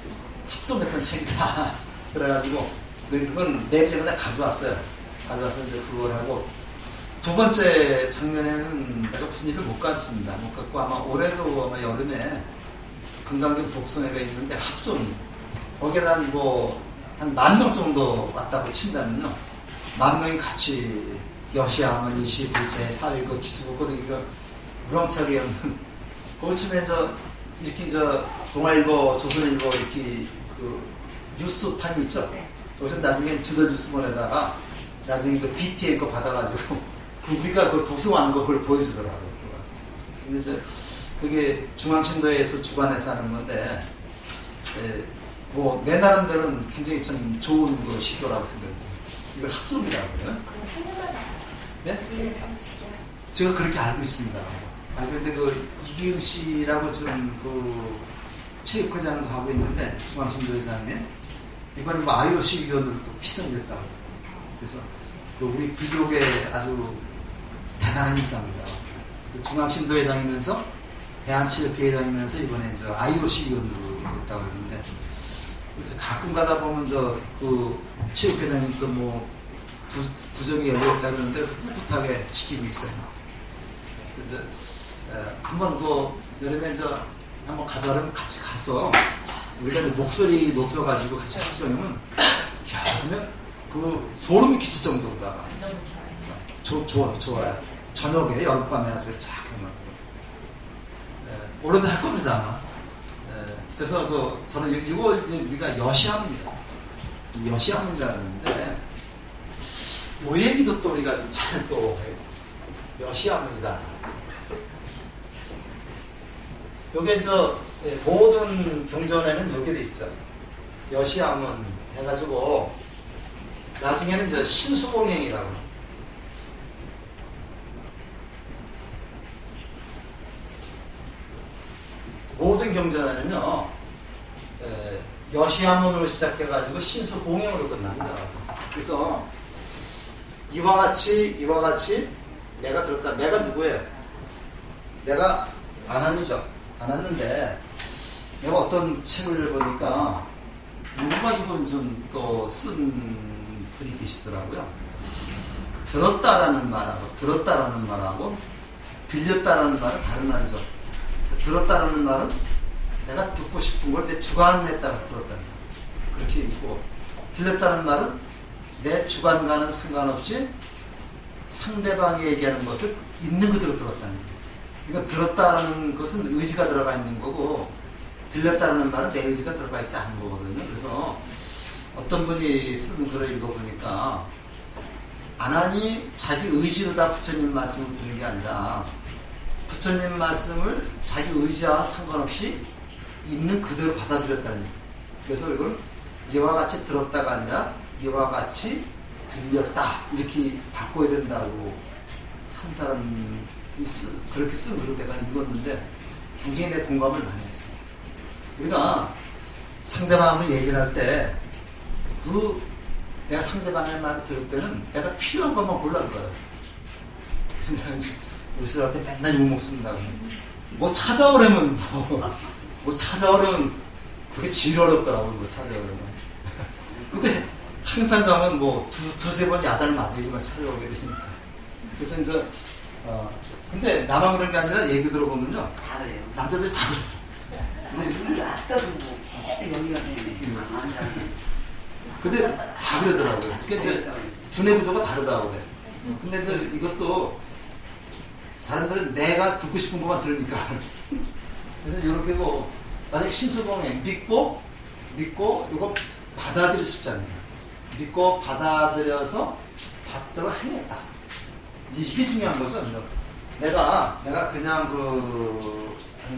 합성했던 책이다. 그래가지고 그건 내비제가 내가 가져왔어요. 가져와서 이제 그걸 하고 두 번째 작년에는 내가 무슨 일을 못 갔습니다. 못 갔고 아마 올해도 아마 여름에 금강경 독서회가 있는데 합성 거기에다 한 10,000명 정도 왔다고 친다면요. 10,000명이 같이 여시하면 20일째 사회고 기수고 이거 무렁차게 하면 거기쯤에 이렇게 동아일보, 조선일보 이렇게 뉴스판이 있죠. 거기서 나중에 지도뉴스 보내다가 나중에 BTN 거 받아가지고 우리가 독서하는 거 그걸 보여주더라고요. 근데 그게 중앙신도에서 주관해서 하는 건데 내 나름대로는 굉장히 참 좋은 시도라고 생각해요. 이걸 합성이라고요. 네? 제가 그렇게 알고 있습니다. 근데 이기흥 씨라고 지금 체육회장도 하고 있는데 중앙신도 회장에 이번에 IOC 위원으로 또 피선됐다고. 그래서 우리 불교계 아주 대단한 인사입니다. 중앙신도 회장이면서 대한체육회 회장이면서 이번에 IOC 위원으로 됐다고 그러는데 가끔 가다 보면 체육회장님 또 부정이 열렸다 그러는데 꿋꿋하게 지키고 있어요. 그래서 한번 여름에 한번 가자면 같이 가서 우리가 목소리 높여가지고 같이 합성하면 그냥 소름이 끼칠 정도로다가 좋아요. 저녁에 여름밤에 아주 쫙 해놓고 올해도 할 겁니다 아마. 그래서 저는 이거 우리가 여시함입니다. 여시함이라는데 요 얘기도 또 우리가 좀 잘 또 여시함입니다. 요게 모든 경전에는 요게 돼 있죠. 여시함은 해가지고 나중에는 신수공행이라고. 모든 경전에는요 여시함으로 시작해가지고 신수공행으로 끝납니다. 그래서 이와 같이 내가 들었다. 내가 누구예요? 내가 안한이죠. 안 왔는데 내가 어떤 책을 보니까 누가 지금 또 쓴 분이 계시더라고요. 들었다라는 말하고 들렸다라는 말은 다른 말이죠. 들었다라는 말은 내가 듣고 싶은 걸 내 주관에 따라서 들었다는 말. 그렇게 있고 들렸다는 말은 내 주관과는 상관없이 상대방이 얘기하는 것을 있는 그대로 들었다는 거예요. 이거 들었다는 것은 의지가 들어가 있는 거고, 들렸다는 말은 내 의지가 들어가 있지 않은 거거든요. 그래서 어떤 분이 쓴 글을 읽어보니까, 안 하니 자기 의지로 다 부처님 말씀을 듣는 게 아니라, 부처님 말씀을 자기 의지와 상관없이 있는 그대로 받아들였다는 얘기예요. 그래서 이걸 이와 같이 들었다가 아니라 이와 같이 들렸다 이렇게 바꿔야 된다고 한 사람이 그렇게 쓴 글을 내가 읽었는데 굉장히 내 공감을 많이 했어요. 우리가 상대방하고 얘기를 할 때 내가 상대방의 말을 들을 때는 내가 필요한 것만 골라는 거예요. 우리 사람한테 맨날 욕 먹습니다. 뭐 찾아오려면 뭐 찾아오려면 그게 제일 어렵더라고요. 뭐 찾아오려면. 근데 항상 가면 뭐 두세 번 야단을 맞아야지만 찾아오게 되시니까. 그래서 이제 근데 나만 그런 게 아니라 얘기 들어보면요. 다 그래요. 남자들이 다 그러더라고요. 근데 우리가 아까도 뭐 진짜 여기가 되네. 근데 다 그러더라고요. 그러니까 이제 두뇌 구조가 다르다고 그래. 근데 이제 이것도 사람들은 내가 듣고 싶은 것만 들으니까. 그래서 이렇게 뭐 만약 신수공행 믿고 이거 받아들일 수 있잖아요. 믿고 받아들여서 받도록 하겠다. 이제 이게 중요한 거죠. 내가 그냥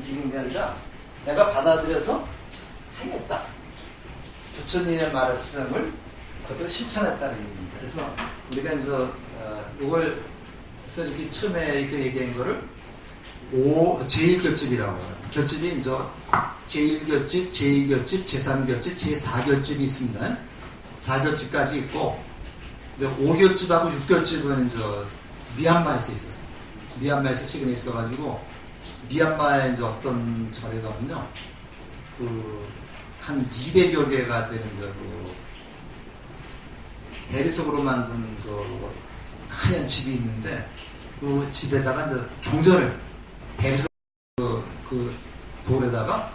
이런 게 아니라 내가 받아들여서 하겠다. 부처님의 말씀을 그대로 실천했다는 얘기입니다. 그래서 우리가 이제 이걸 그래서 이렇게 처음에 이렇게 얘기한 거를 제1결집이라고 해요. 결집이 이제 제1결집, 제2결집, 제3결집, 제4결집이 있습니다. 4결집까지 있고 이제 5결집하고 6결집은 이제 미얀마에서 있었어요. 미얀마에서 최근에 있어가지고 미얀마에 이제 어떤 절에 가면요, 한 200여 개가 되는 대리석으로 만든 하얀 집이 있는데 그 집에다가 이제 경전을 대리석 그 돌에다가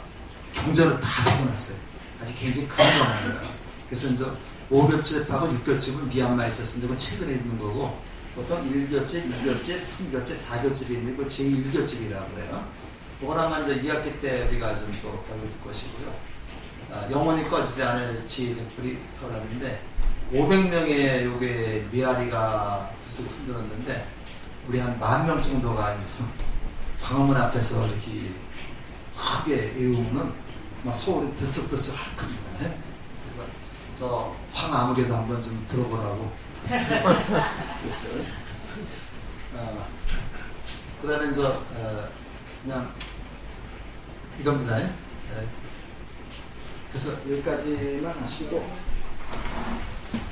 경전을 다 세워놨어요. 아주 굉장히 큰 경험입니다. 그래서 이제 5결집하고 6결집은 미얀마에 있었는데 그건 최근에 있는 거고 보통 1결집, 2결집, 3결집, 4결집이 있는데 그걸 제1결집이라고 그래요. 그걸 아마 이제 2학기 때 우리가 좀 또 배울 것이고요. 영원히 꺼지지 않을 지브리터라는데 500명의 요게 미아리가 부스를 흔들었는데 우리 한 10,000명 정도가 광화문 앞에서 이렇게 크게 애우면 막 소울이 드쓱드쓱 할 겁니다. 그래서 저 황아무개도 한번 좀 들어보라고. 그렇죠. 그 다음에 그냥 이겁니다. 그래서 여기까지만 하시고,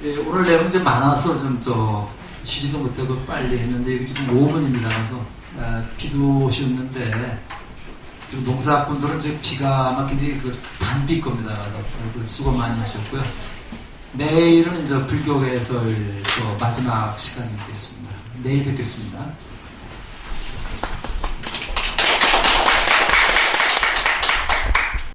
예, 오늘 내용 좀 많아서 좀 쉬지도 못하고 빨리 했는데 여기 지금 5분입니다. 그래서 비도 오셨는데 지금 농사꾼들은 지금 비가 아마 굉장히 단비일 겁니다. 그래서 수고 많이 하셨고요. 내일은 이제 불교 해설 마지막 시간이 되겠습니다. 내일 뵙겠습니다.